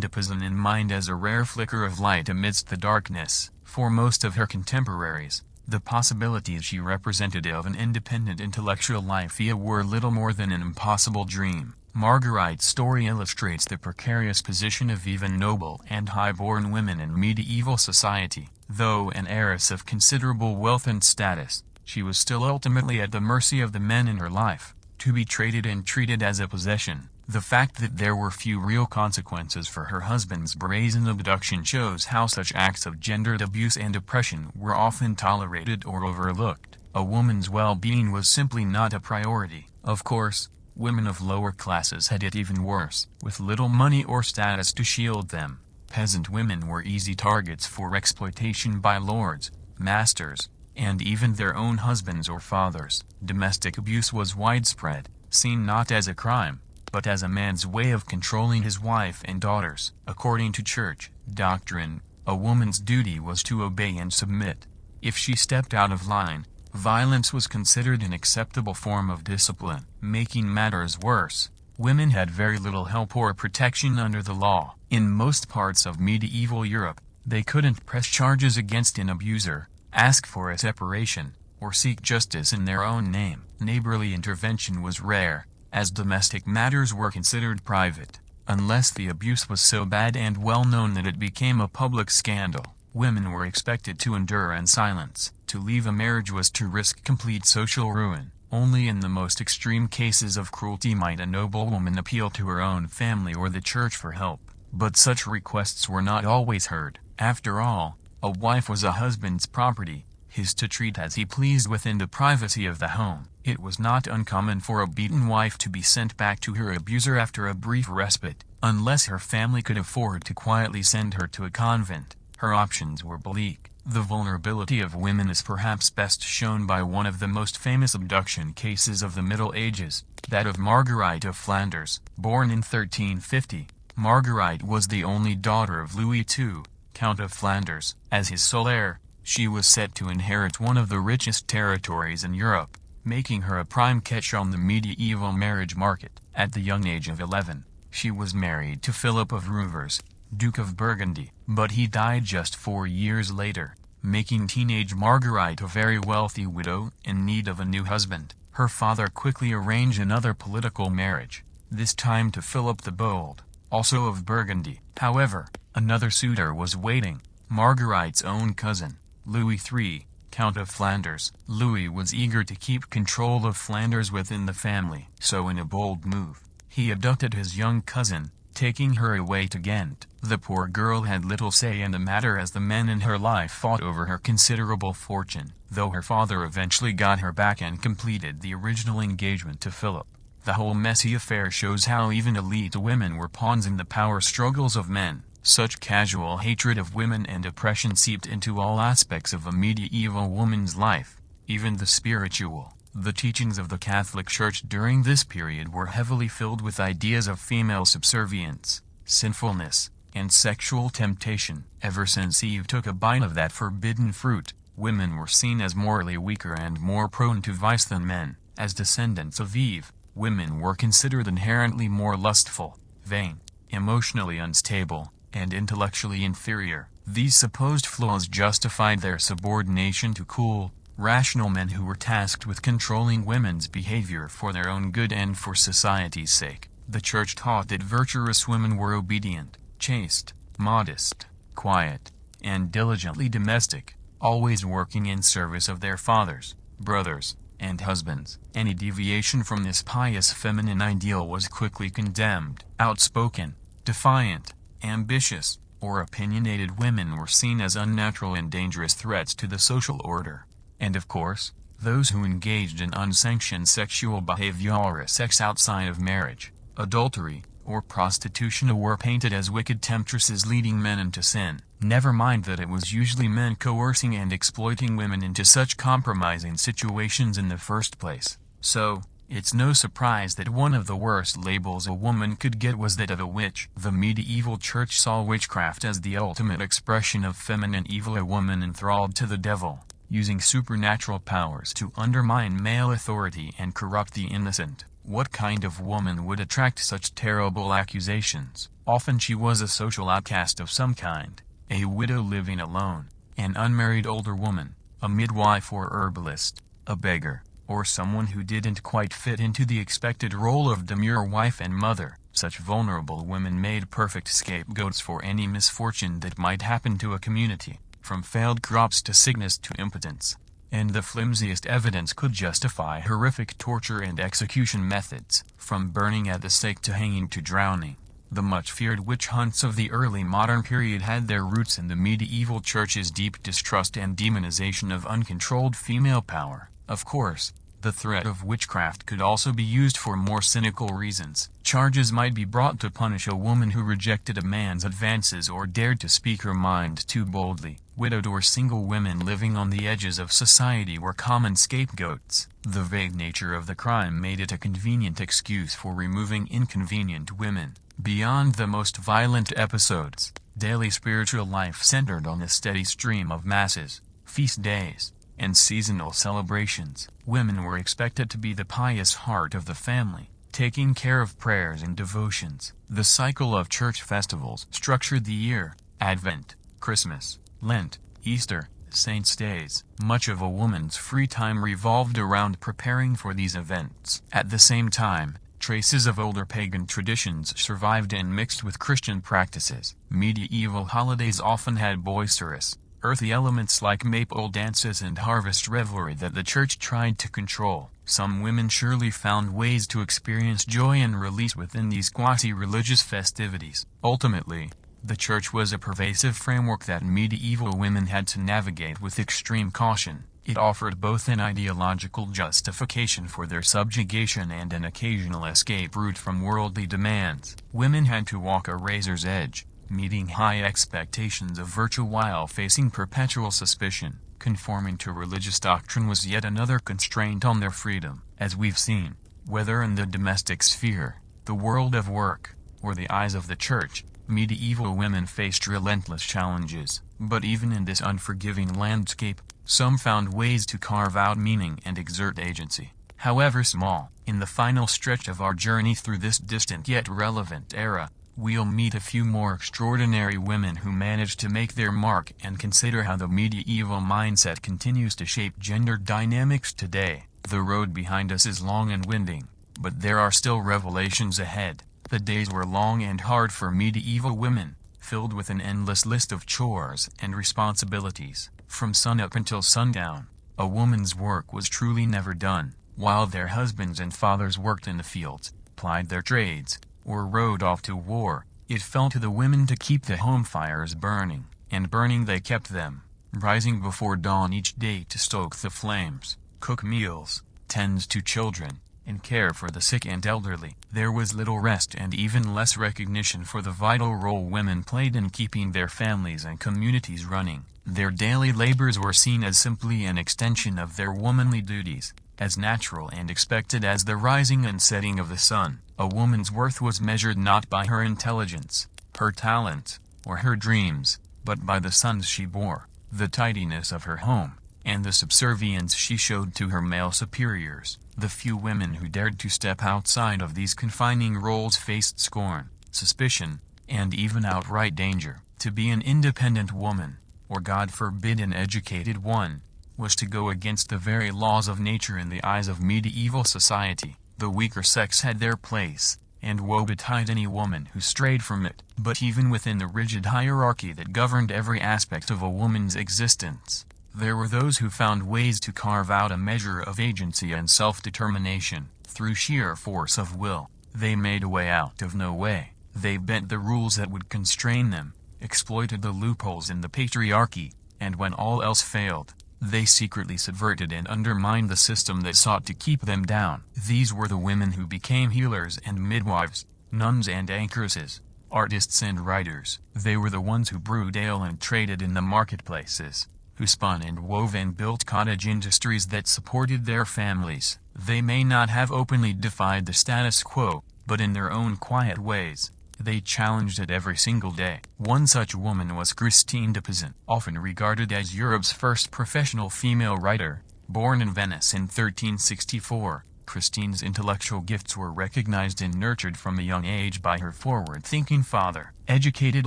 de Pizan in mind as a rare flicker of light amidst the darkness. For most of her contemporaries, the possibilities she represented of an independent intellectual life were little more than an impossible dream. Marguerite's story illustrates the precarious position of even noble and high-born women in medieval society. Though an heiress of considerable wealth and status, she was still ultimately at the mercy of the men in her life, to be traded and treated as a possession. The fact that there were few real consequences for her husband's brazen abduction shows how such acts of gendered abuse and oppression were often tolerated or overlooked. A woman's well-being was simply not a priority. Of course, women of lower classes had it even worse. With little money or status to shield them, peasant women were easy targets for exploitation by lords, masters, and even their own husbands or fathers. Domestic abuse was widespread, seen not as a crime, but as a man's way of controlling his wife and daughters. According to church doctrine, a woman's duty was to obey and submit. If she stepped out of line, violence was considered an acceptable form of discipline. Making matters worse, women had very little help or protection under the law. In most parts of medieval Europe, they couldn't press charges against an abuser, ask for a separation, or seek justice in their own name. Neighborly intervention was rare, as domestic matters were considered private. Unless the abuse was so bad and well known that it became a public scandal, women were expected to endure in silence. To leave a marriage was to risk complete social ruin. Only in the most extreme cases of cruelty might a noble woman appeal to her own family or the church for help. But such requests were not always heard. After all, a wife was a husband's property, his to treat as he pleased within the privacy of the home. It was not uncommon for a beaten wife to be sent back to her abuser after a brief respite. Unless her family could afford to quietly send her to a convent, her options were bleak. The vulnerability of women is perhaps best shown by one of the most famous abduction cases of the Middle Ages, that of Marguerite of Flanders. Born in 1350, Marguerite was the only daughter of Louis II, Count of Flanders. As his sole heir, she was set to inherit one of the richest territories in Europe, making her a prime catch on the medieval marriage market. At the young age of 11, she was married to Philip of Rouvers, Duke of Burgundy, but he died just 4 years later, making teenage Marguerite a very wealthy widow in need of a new husband. Her father quickly arranged another political marriage, this time to Philip the Bold, also of Burgundy. However, another suitor was waiting, Marguerite's own cousin, Louis III, Count of Flanders. Louis was eager to keep control of Flanders within the family, so in a bold move, he abducted his young cousin, taking her away to Ghent. The poor girl had little say in the matter as the men in her life fought over her considerable fortune, though her father eventually got her back and completed the original engagement to Philip. The whole messy affair shows how even elite women were pawns in the power struggles of men. Such casual hatred of women and oppression seeped into all aspects of a medieval woman's life, even the spiritual. The teachings of the Catholic Church during this period were heavily filled with ideas of female subservience, sinfulness, and sexual temptation. Ever since Eve took a bite of that forbidden fruit, women were seen as morally weaker and more prone to vice than men. As descendants of Eve, women were considered inherently more lustful, vain, emotionally unstable, and intellectually inferior. These supposed flaws justified their subordination to cool, rational men who were tasked with controlling women's behavior for their own good and for society's sake. The Church taught that virtuous women were obedient, chaste, modest, quiet, and diligently domestic, always working in service of their fathers, brothers, and husbands. Any deviation from this pious feminine ideal was quickly condemned. Outspoken, defiant, ambitious, or opinionated women were seen as unnatural and dangerous threats to the social order. And of course, those who engaged in unsanctioned sexual behavior or sex outside of marriage, adultery, or prostitution were painted as wicked temptresses leading men into sin. Never mind that it was usually men coercing and exploiting women into such compromising situations in the first place. So, it's no surprise that one of the worst labels a woman could get was that of a witch. The medieval church saw witchcraft as the ultimate expression of feminine evil, a woman enthralled to the devil, using supernatural powers to undermine male authority and corrupt the innocent. What kind of woman would attract such terrible accusations? Often she was a social outcast of some kind, a widow living alone, an unmarried older woman, a midwife or herbalist, a beggar, or someone who didn't quite fit into the expected role of demure wife and mother. Such vulnerable women made perfect scapegoats for any misfortune that might happen to a community, from failed crops to sickness to impotence. And the flimsiest evidence could justify horrific torture and execution methods, from burning at the stake to hanging to drowning. The much-feared witch hunts of the early modern period had their roots in the medieval church's deep distrust and demonization of uncontrolled female power. Of course, the threat of witchcraft could also be used for more cynical reasons. Charges might be brought to punish a woman who rejected a man's advances or dared to speak her mind too boldly. Widowed or single women living on the edges of society were common scapegoats. The vague nature of the crime made it a convenient excuse for removing inconvenient women. Beyond the most violent episodes, daily spiritual life centered on a steady stream of masses, feast days, and seasonal celebrations. Women were expected to be the pious heart of the family, taking care of prayers and devotions. The cycle of church festivals structured the year: Advent, Christmas, Lent, Easter, Saints' Days. Much of a woman's free time revolved around preparing for these events. At the same time, traces of older pagan traditions survived and mixed with Christian practices. Medieval holidays often had boisterous, earthy elements like maypole dances and harvest revelry that the church tried to control. Some women surely found ways to experience joy and release within these quasi-religious festivities. Ultimately, the church was a pervasive framework that medieval women had to navigate with extreme caution. It offered both an ideological justification for their subjugation and an occasional escape route from worldly demands. Women had to walk a razor's edge, meeting high expectations of virtue while facing perpetual suspicion. Conforming to religious doctrine was yet another constraint on their freedom. As we've seen, whether in the domestic sphere, the world of work, or the eyes of the church, medieval women faced relentless challenges. But even in this unforgiving landscape, some found ways to carve out meaning and exert agency, however small. In the final stretch of our journey through this distant yet relevant era, we'll meet a few more extraordinary women who managed to make their mark and consider how the medieval mindset continues to shape gender dynamics today. The road behind us is long and winding, but there are still revelations ahead. The days were long and hard for medieval women, filled with an endless list of chores and responsibilities. From sunup until sundown, a woman's work was truly never done. While their husbands and fathers worked in the fields, plied their trades, or rode off to war, it fell to the women to keep the home fires burning, and burning they kept them, rising before dawn each day to stoke the flames, cook meals, tend to children, and care for the sick and elderly. There was little rest and even less recognition for the vital role women played in keeping their families and communities running. Their daily labors were seen as simply an extension of their womanly duties, as natural and expected as the rising and setting of the sun. A woman's worth was measured not by her intelligence, her talent, or her dreams, but by the sons she bore, the tidiness of her home, and the subservience she showed to her male superiors. The few women who dared to step outside of these confining roles faced scorn, suspicion, and even outright danger. To be an independent woman, or God forbid an educated one, was to go against the very laws of nature in the eyes of medieval society. The weaker sex had their place, and woe betide any woman who strayed from it. But even within the rigid hierarchy that governed every aspect of a woman's existence, there were those who found ways to carve out a measure of agency and self-determination. Through sheer force of will, they made a way out of no way. They bent the rules that would constrain them, exploited the loopholes in the patriarchy, and when all else failed, They secretly subverted and undermined the system that sought to keep them down. These were the women who became healers and midwives, nuns and anchoresses, artists and writers. They were the ones who brewed ale and traded in the marketplaces, who spun and wove and built cottage industries that supported their families. They may not have openly defied the status quo, but in their own quiet ways, they challenged it every single day. One such woman was Christine de Pizan, often regarded as Europe's first professional female writer. Born in Venice in 1364, Christine's intellectual gifts were recognized and nurtured from a young age by her forward-thinking father. Educated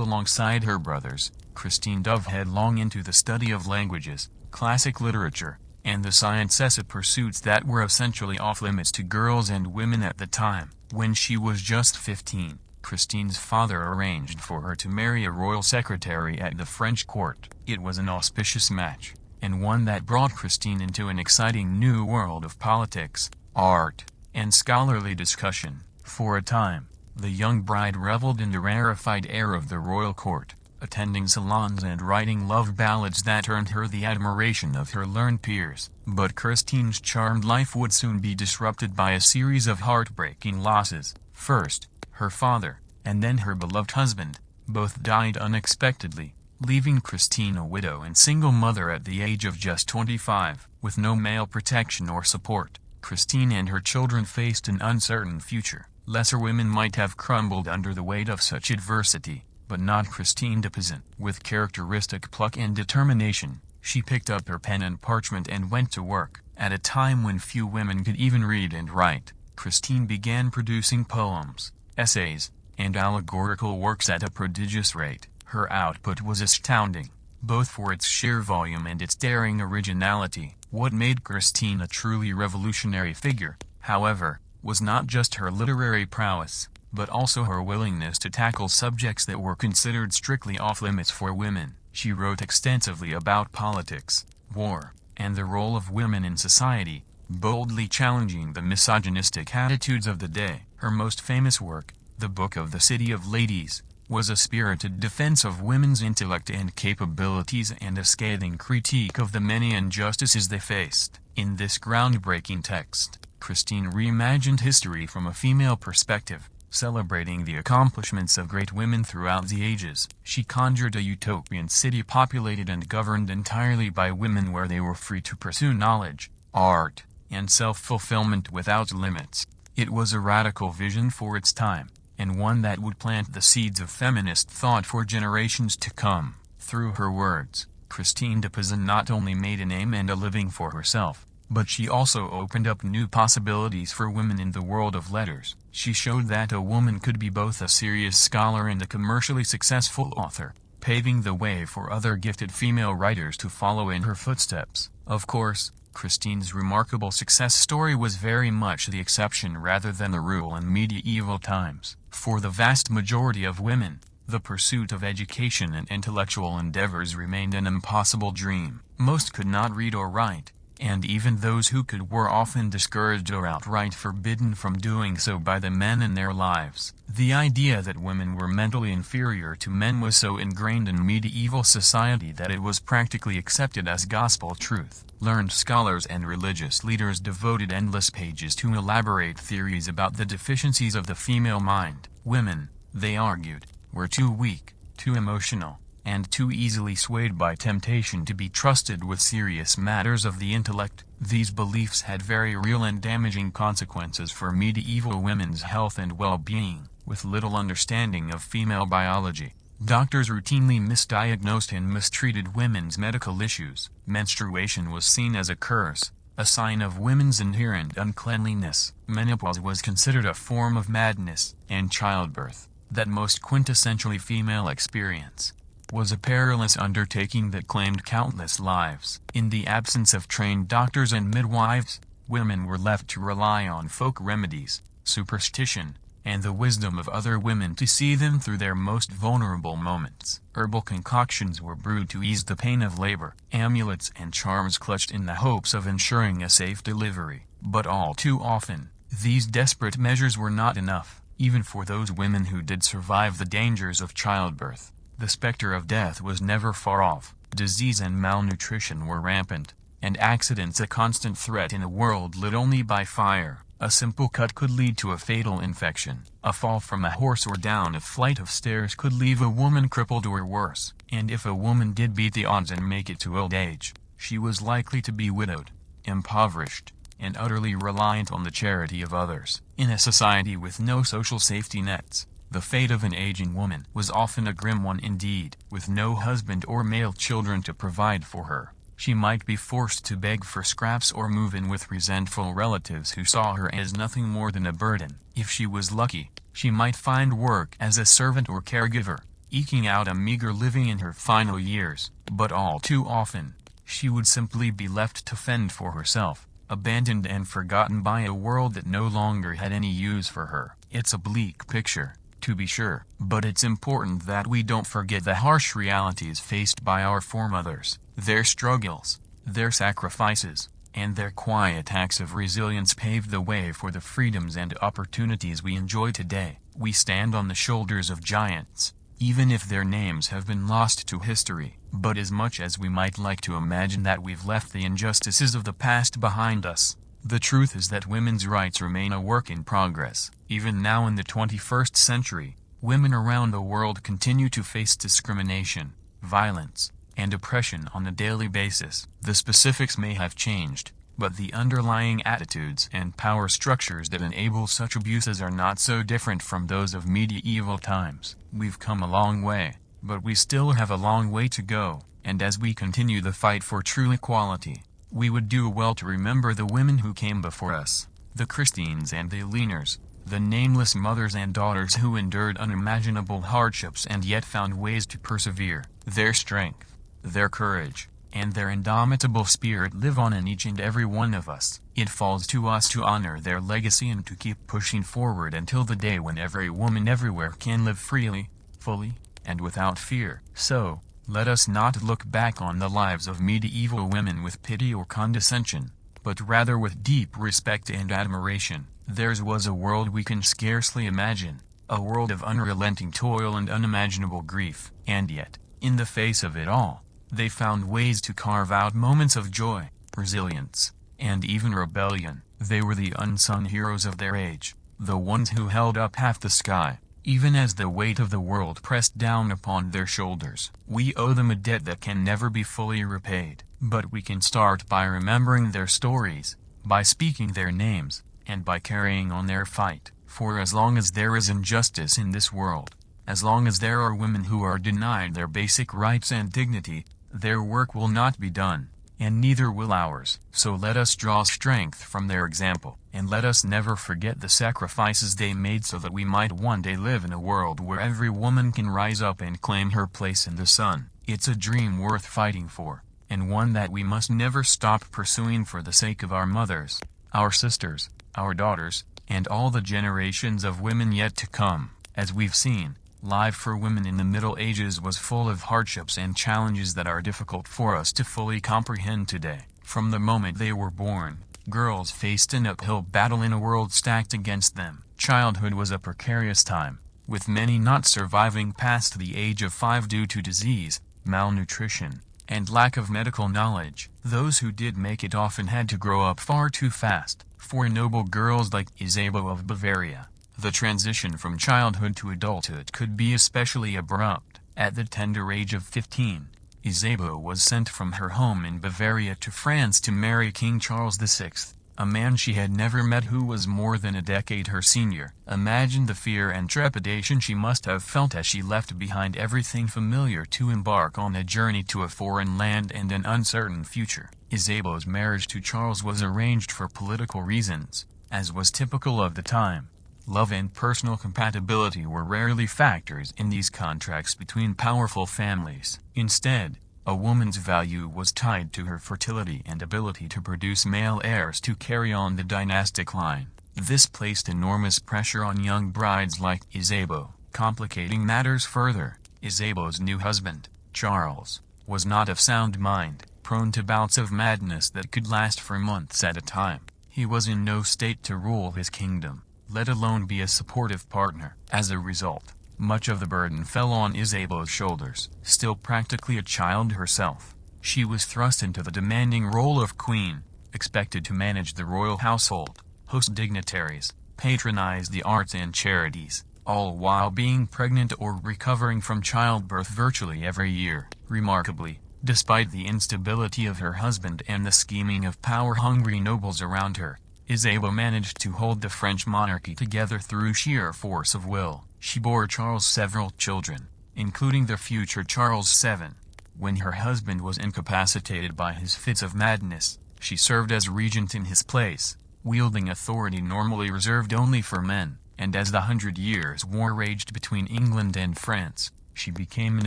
alongside her brothers, Christine dove headlong into the study of languages, classic literature, and the sciences, pursuits that were essentially off-limits to girls and women at the time. When she was just 15, Christine's father arranged for her to marry a royal secretary at the French court. It was an auspicious match, and one that brought Christine into an exciting new world of politics, art, and scholarly discussion. For a time, the young bride reveled in the rarefied air of the royal court, attending salons and writing love ballads that earned her the admiration of her learned peers. But Christine's charmed life would soon be disrupted by a series of heartbreaking losses. First, her father, and then her beloved husband, both died unexpectedly, leaving Christine a widow and single mother at the age of just 25. With no male protection or support, Christine and her children faced an uncertain future. Lesser women might have crumbled under the weight of such adversity, but not Christine de Pizan. With characteristic pluck and determination, she picked up her pen and parchment and went to work. At a time when few women could even read and write, Christine began producing poems, essays, and allegorical works at a prodigious rate. Her output was astounding, both for its sheer volume and its daring originality. What made Christine a truly revolutionary figure, however, was not just her literary prowess, but also her willingness to tackle subjects that were considered strictly off-limits for women. She wrote extensively about politics, war, and the role of women in society, boldly challenging the misogynistic attitudes of the day. Her most famous work, The Book of the City of Ladies, was a spirited defense of women's intellect and capabilities and a scathing critique of the many injustices they faced. In this groundbreaking text, Christine reimagined history from a female perspective, celebrating the accomplishments of great women throughout the ages. She conjured a utopian city populated and governed entirely by women where they were free to pursue knowledge, art, and self-fulfillment without limits. It was a radical vision for its time, and one that would plant the seeds of feminist thought for generations to come. Through her words, Christine de Pizan not only made a name and a living for herself, but she also opened up new possibilities for women in the world of letters. She showed that a woman could be both a serious scholar and a commercially successful author, paving the way for other gifted female writers to follow in her footsteps. Of course, Christine's remarkable success story was very much the exception rather than the rule in medieval times. For the vast majority of women, the pursuit of education and intellectual endeavors remained an impossible dream. Most could not read or write, and even those who could were often discouraged or outright forbidden from doing so by the men in their lives. The idea that women were mentally inferior to men was so ingrained in medieval society that it was practically accepted as gospel truth. Learned scholars and religious leaders devoted endless pages to elaborate theories about the deficiencies of the female mind. Women, they argued, were too weak, too emotional, and too easily swayed by temptation to be trusted with serious matters of the intellect. These beliefs had very real and damaging consequences for medieval women's health and well-being. With little understanding of female biology, doctors routinely misdiagnosed and mistreated women's medical issues. Menstruation was seen as a curse, a sign of women's inherent uncleanliness. Menopause was considered a form of madness, and childbirth, that most quintessentially female experience, was a perilous undertaking that claimed countless lives. In the absence of trained doctors and midwives, women were left to rely on folk remedies, superstition, and the wisdom of other women to see them through their most vulnerable moments. Herbal concoctions were brewed to ease the pain of labor, amulets and charms clutched in the hopes of ensuring a safe delivery. But all too often, these desperate measures were not enough, even for those women who did survive the dangers of childbirth. The specter of death was never far off. Disease and malnutrition were rampant, and accidents a constant threat in a world lit only by fire. A simple cut could lead to a fatal infection. A fall from a horse or down a flight of stairs could leave a woman crippled or worse. And if a woman did beat the odds and make it to old age, she was likely to be widowed, impoverished, and utterly reliant on the charity of others. In a society with no social safety nets, the fate of an aging woman was often a grim one indeed. With no husband or male children to provide for her, she might be forced to beg for scraps or move in with resentful relatives who saw her as nothing more than a burden. If she was lucky, she might find work as a servant or caregiver, eking out a meager living in her final years. But all too often, she would simply be left to fend for herself, abandoned and forgotten by a world that no longer had any use for her. It's a bleak picture, to be sure, but it's important that we don't forget the harsh realities faced by our foremothers. Their struggles, their sacrifices, and their quiet acts of resilience paved the way for the freedoms and opportunities we enjoy today. We stand on the shoulders of giants, even if their names have been lost to history. But as much as we might like to imagine that we've left the injustices of the past behind us, the truth is that women's rights remain a work in progress. Even now in the 21st century, women around the world continue to face discrimination, violence, and oppression on a daily basis. The specifics may have changed, but the underlying attitudes and power structures that enable such abuses are not so different from those of medieval times. We've come a long way, but we still have a long way to go, and as we continue the fight for true equality, we would do well to remember the women who came before us, the Christines and the Elenors, the nameless mothers and daughters who endured unimaginable hardships and yet found ways to persevere. Their strength, their courage, and their indomitable spirit live on in each and every one of us. It falls to us to honor their legacy and to keep pushing forward until the day when every woman everywhere can live freely, fully, and without fear. So, let us not look back on the lives of medieval women with pity or condescension, but rather with deep respect and admiration. Theirs was a world we can scarcely imagine, a world of unrelenting toil and unimaginable grief. And yet, in the face of it all, they found ways to carve out moments of joy, resilience, and even rebellion. They were the unsung heroes of their age, the ones who held up half the sky, even as the weight of the world pressed down upon their shoulders. We owe them a debt that can never be fully repaid, but we can start by remembering their stories, by speaking their names, and by carrying on their fight. For as long as there is injustice in this world, as long as there are women who are denied their basic rights and dignity, their work will not be done, and neither will ours. So let us draw strength from their example, and let us never forget the sacrifices they made so that we might one day live in a world where every woman can rise up and claim her place in the sun. It's a dream worth fighting for, and one that we must never stop pursuing for the sake of our mothers, our sisters, our daughters, and all the generations of women yet to come. As we've seen, life for women in the Middle Ages was full of hardships and challenges that are difficult for us to fully comprehend today. From the moment they were born, girls faced an uphill battle in a world stacked against them. Childhood was a precarious time, with many not surviving past the age of 5 due to disease, malnutrition, and lack of medical knowledge. Those who did make it often had to grow up far too fast. For noble girls like Isabeau of Bavaria, the transition from childhood to adulthood could be especially abrupt. At the tender age of 15, Isabeau was sent from her home in Bavaria to France to marry King Charles VI, a man she had never met who was more than a decade her senior. Imagine the fear and trepidation she must have felt as she left behind everything familiar to embark on a journey to a foreign land and an uncertain future. Isabeau's marriage to Charles was arranged for political reasons, as was typical of the time. Love and personal compatibility were rarely factors in these contracts between powerful families. Instead, a woman's value was tied to her fertility and ability to produce male heirs to carry on the dynastic line. This placed enormous pressure on young brides like Isabeau. Complicating matters further, Isabeau's new husband, Charles, was not of sound mind, prone to bouts of madness that could last for months at a time. He was in no state to rule his kingdom, let alone be a supportive partner. As a result, much of the burden fell on Isabeau's shoulders. Still practically a child herself, She was thrust into the demanding role of queen, expected to manage the royal household, host dignitaries, patronize the arts and charities, all while being pregnant or recovering from childbirth virtually every year. Remarkably, despite the instability of her husband and the scheming of power-hungry nobles around her, Isabeau managed to hold the French monarchy together through sheer force of will. She bore Charles several children, including the future Charles VII. When her husband was incapacitated by his fits of madness, she served as regent in his place, wielding authority normally reserved only for men, and as the 100 Years' War raged between England and France, she became an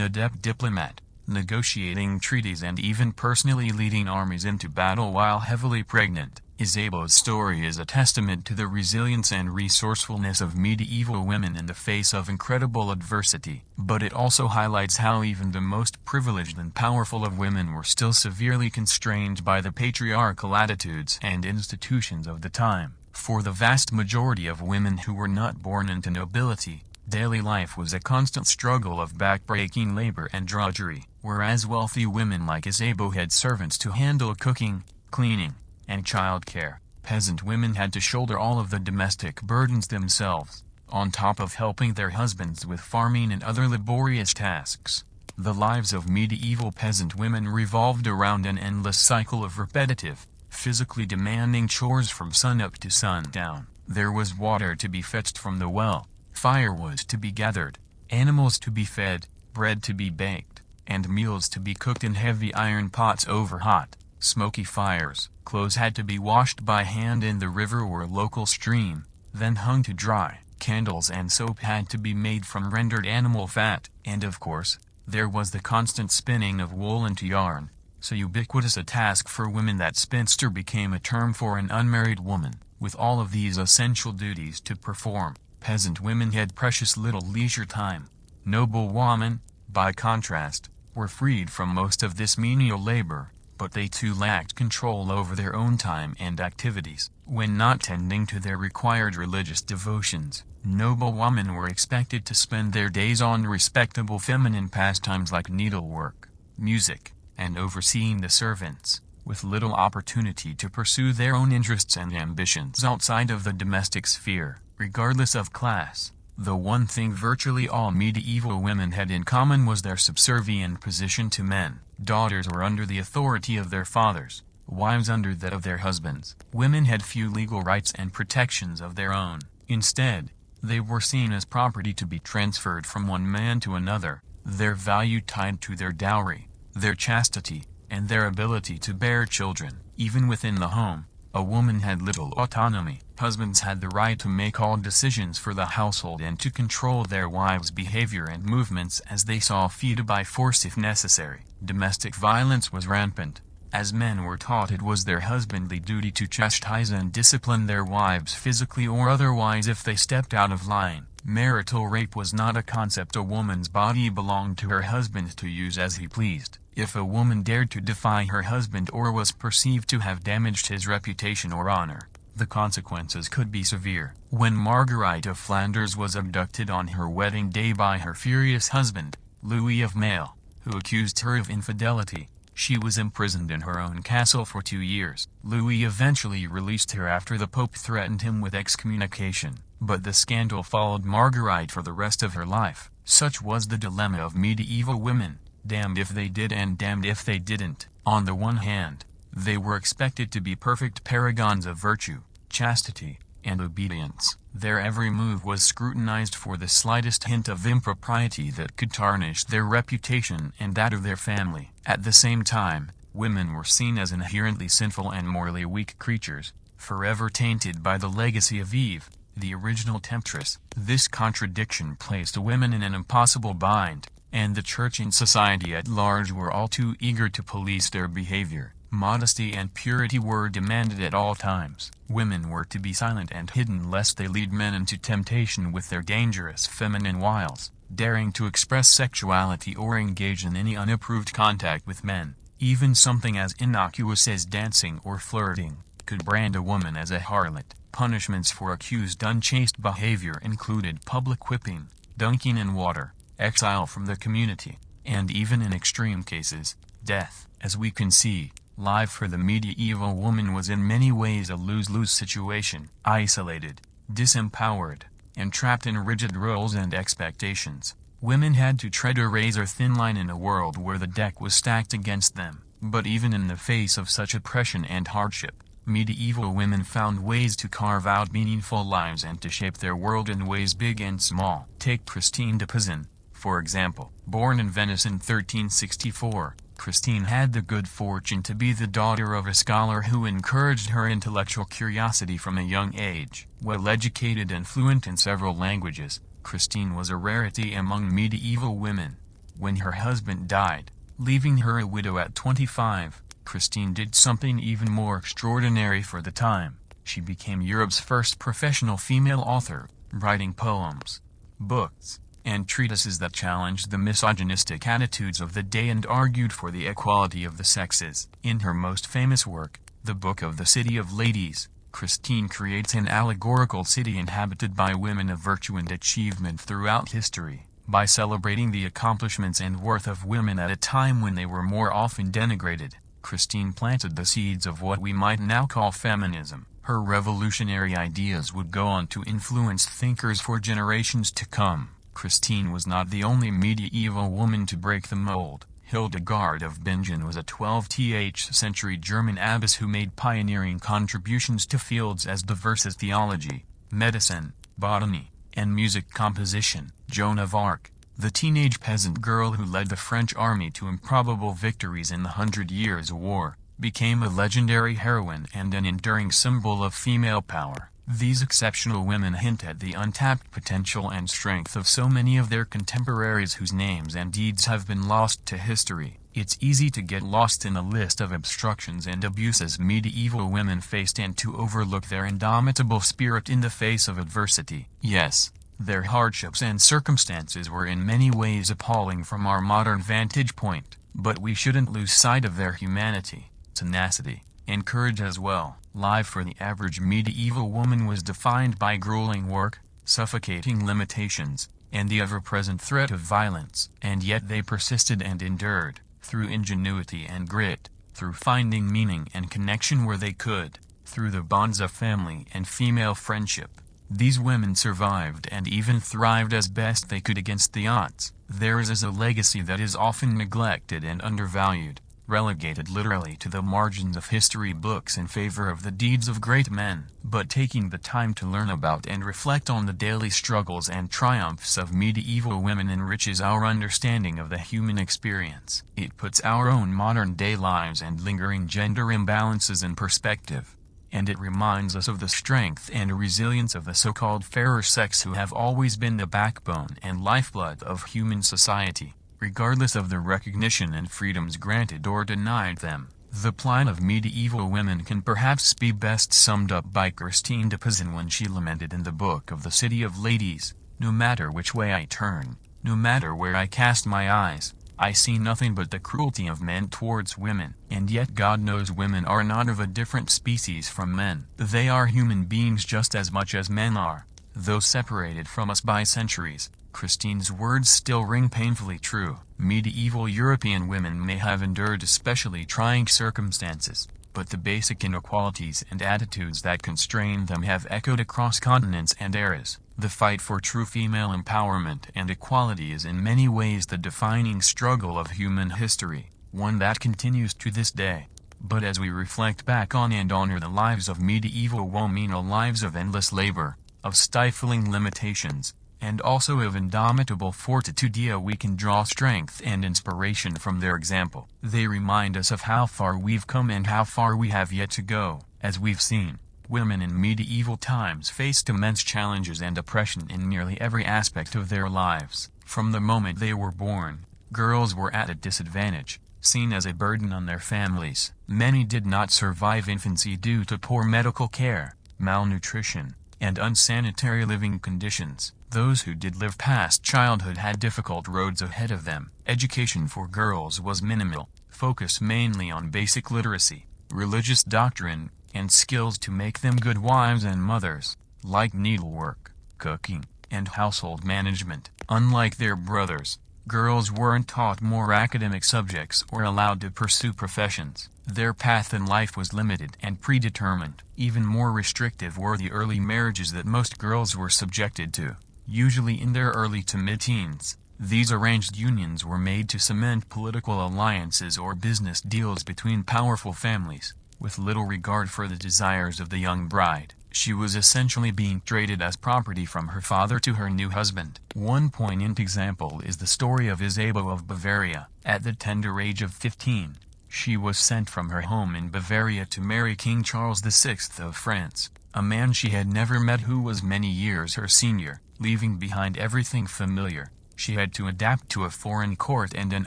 adept diplomat, negotiating treaties and even personally leading armies into battle while heavily pregnant. Isabeau's story is a testament to the resilience and resourcefulness of medieval women in the face of incredible adversity, but it also highlights how even the most privileged and powerful of women were still severely constrained by the patriarchal attitudes and institutions of the time. For the vast majority of women who were not born into nobility, daily life was a constant struggle of backbreaking labor and drudgery, whereas wealthy women like Isabeau had servants to handle cooking, cleaning, and childcare. Peasant women had to shoulder all of the domestic burdens themselves, on top of helping their husbands with farming and other laborious tasks. The lives of medieval peasant women revolved around an endless cycle of repetitive, physically demanding chores from sunup to sundown. There was water to be fetched from the well, fire was to be gathered, animals to be fed, bread to be baked, and meals to be cooked in heavy iron pots over hot, smoky fires. Clothes had to be washed by hand in the river or local stream, then hung to dry. Candles and soap had to be made from rendered animal fat, and of course, there was the constant spinning of wool into yarn, so ubiquitous a task for women that spinster became a term for an unmarried woman. With all of these essential duties to perform, peasant women had precious little leisure time. Noble women, by contrast, were freed from most of this menial labor, but they too lacked control over their own time and activities. When not tending to their required religious devotions, noble women were expected to spend their days on respectable feminine pastimes like needlework, music, and overseeing the servants, with little opportunity to pursue their own interests and ambitions outside of the domestic sphere. Regardless of class, the one thing virtually all medieval women had in common was their subservient position to men. Daughters were under the authority of their fathers, wives under that of their husbands. Women had few legal rights and protections of their own. Instead, they were seen as property to be transferred from one man to another, their value tied to their dowry, their chastity, and their ability to bear children. Even within the home, a woman had little autonomy. Husbands had the right to make all decisions for the household and to control their wives' behavior and movements as they saw fit by force if necessary. Domestic violence was rampant, as men were taught it was their husbandly duty to chastise and discipline their wives physically or otherwise if they stepped out of line. Marital rape was not a concept a woman's body belonged to her husband to use as he pleased. If a woman dared to defy her husband or was perceived to have damaged his reputation or honor, the consequences could be severe. When Marguerite of Flanders was abducted on her wedding day by her furious husband, Louis of Maille, who accused her of infidelity, she was imprisoned in her own castle for 2 years. Louis eventually released her after the Pope threatened him with excommunication, but the scandal followed Marguerite for the rest of her life. Such was the dilemma of medieval women, damned if they did and damned if they didn't. On the one hand, they were expected to be perfect paragons of virtue, chastity, and obedience. Their every move was scrutinized for the slightest hint of impropriety that could tarnish their reputation and that of their family. At the same time, women were seen as inherently sinful and morally weak creatures, forever tainted by the legacy of Eve, the original temptress. This contradiction placed women in an impossible bind, and the church and society at large were all too eager to police their behavior. Modesty and purity were demanded at all times. Women were to be silent and hidden lest they lead men into temptation with their dangerous feminine wiles. Daring to express sexuality or engage in any unapproved contact with men, even something as innocuous as dancing or flirting, could brand a woman as a harlot. Punishments for accused unchaste behavior included public whipping, dunking in water, exile from the community, and even in extreme cases, death. As we can see, life for the medieval woman was in many ways a lose-lose situation, isolated, disempowered, and trapped in rigid roles and expectations. Women had to tread a razor-thin line in a world where the deck was stacked against them. But even in the face of such oppression and hardship, medieval women found ways to carve out meaningful lives and to shape their world in ways big and small. Take Christine de Pizan, for example. Born in Venice in 1364, Christine had the good fortune to be the daughter of a scholar who encouraged her intellectual curiosity from a young age. Well-educated and fluent in several languages, Christine was a rarity among medieval women. When her husband died, leaving her a widow at 25, Christine did something even more extraordinary for the time. She became Europe's first professional female author, writing poems, books, and treatises that challenged the misogynistic attitudes of the day and argued for the equality of the sexes. In her most famous work, The Book of the City of Ladies, Christine creates an allegorical city inhabited by women of virtue and achievement throughout history. By celebrating the accomplishments and worth of women at a time when they were more often denigrated, Christine planted the seeds of what we might now call feminism. Her revolutionary ideas would go on to influence thinkers for generations to come. Christine was not the only medieval woman to break the mold. Hildegard of Bingen was a 12th century German abbess who made pioneering contributions to fields as diverse as theology, medicine, botany, and music composition. Joan of Arc, the teenage peasant girl who led the French army to improbable victories in the 100 Years' War, became a legendary heroine and an enduring symbol of female power. These exceptional women hint at the untapped potential and strength of so many of their contemporaries whose names and deeds have been lost to history. It's easy to get lost in a list of obstructions and abuses medieval women faced and to overlook their indomitable spirit in the face of adversity. Yes, their hardships and circumstances were in many ways appalling from our modern vantage point, but we shouldn't lose sight of their humanity, tenacity, and courage as well. Life for the average medieval woman was defined by grueling work, suffocating limitations, and the ever-present threat of violence. And yet they persisted and endured, through ingenuity and grit, through finding meaning and connection where they could, through the bonds of family and female friendship. These women survived and even thrived as best they could against the odds. Theirs is a legacy that is often neglected and undervalued, relegated literally to the margins of history books in favor of the deeds of great men. But taking the time to learn about and reflect on the daily struggles and triumphs of medieval women enriches our understanding of the human experience. It puts our own modern-day lives and lingering gender imbalances in perspective. And it reminds us of the strength and resilience of the so-called fairer sex who have always been the backbone and lifeblood of human society, regardless of the recognition and freedoms granted or denied them. The plight of medieval women can perhaps be best summed up by Christine de Pizan when she lamented in the Book of the City of Ladies, "No matter which way I turn, no matter where I cast my eyes, I see nothing but the cruelty of men towards women. And yet God knows women are not of a different species from men. They are human beings just as much as men are, though separated from us by centuries." Christine's words still ring painfully true. Medieval European women may have endured especially trying circumstances, but the basic inequalities and attitudes that constrain them have echoed across continents and eras. The fight for true female empowerment and equality is in many ways the defining struggle of human history, one that continues to this day. But as we reflect back on and honor the lives of medieval women, lives of endless labor, of stifling limitations, and also of indomitable fortitude, we can draw strength and inspiration from their example. They remind us of how far we've come and how far we have yet to go. As we've seen, women in medieval times faced immense challenges and oppression in nearly every aspect of their lives. From the moment they were born, girls were at a disadvantage, seen as a burden on their families. Many did not survive infancy due to poor medical care, malnutrition, and unsanitary living conditions. Those who did live past childhood had difficult roads ahead of them. Education for girls was minimal, focused mainly on basic literacy, religious doctrine, and skills to make them good wives and mothers, like needlework, cooking, and household management. Unlike their brothers, Girls weren't taught more academic subjects or allowed to pursue professions. Their path in life was limited and predetermined. Even more restrictive were the early marriages that most girls were subjected to, usually in their early to mid-teens. These arranged unions were made to cement political alliances or business deals between powerful families, with little regard for the desires of the young bride. She was essentially being traded as property from her father to her new husband. One poignant example is the story of Isabeau of Bavaria. At the tender age of 15, she was sent from her home in Bavaria to marry King Charles VI of France, a man she had never met who was many years her senior. Leaving behind everything familiar, she had to adapt to a foreign court and an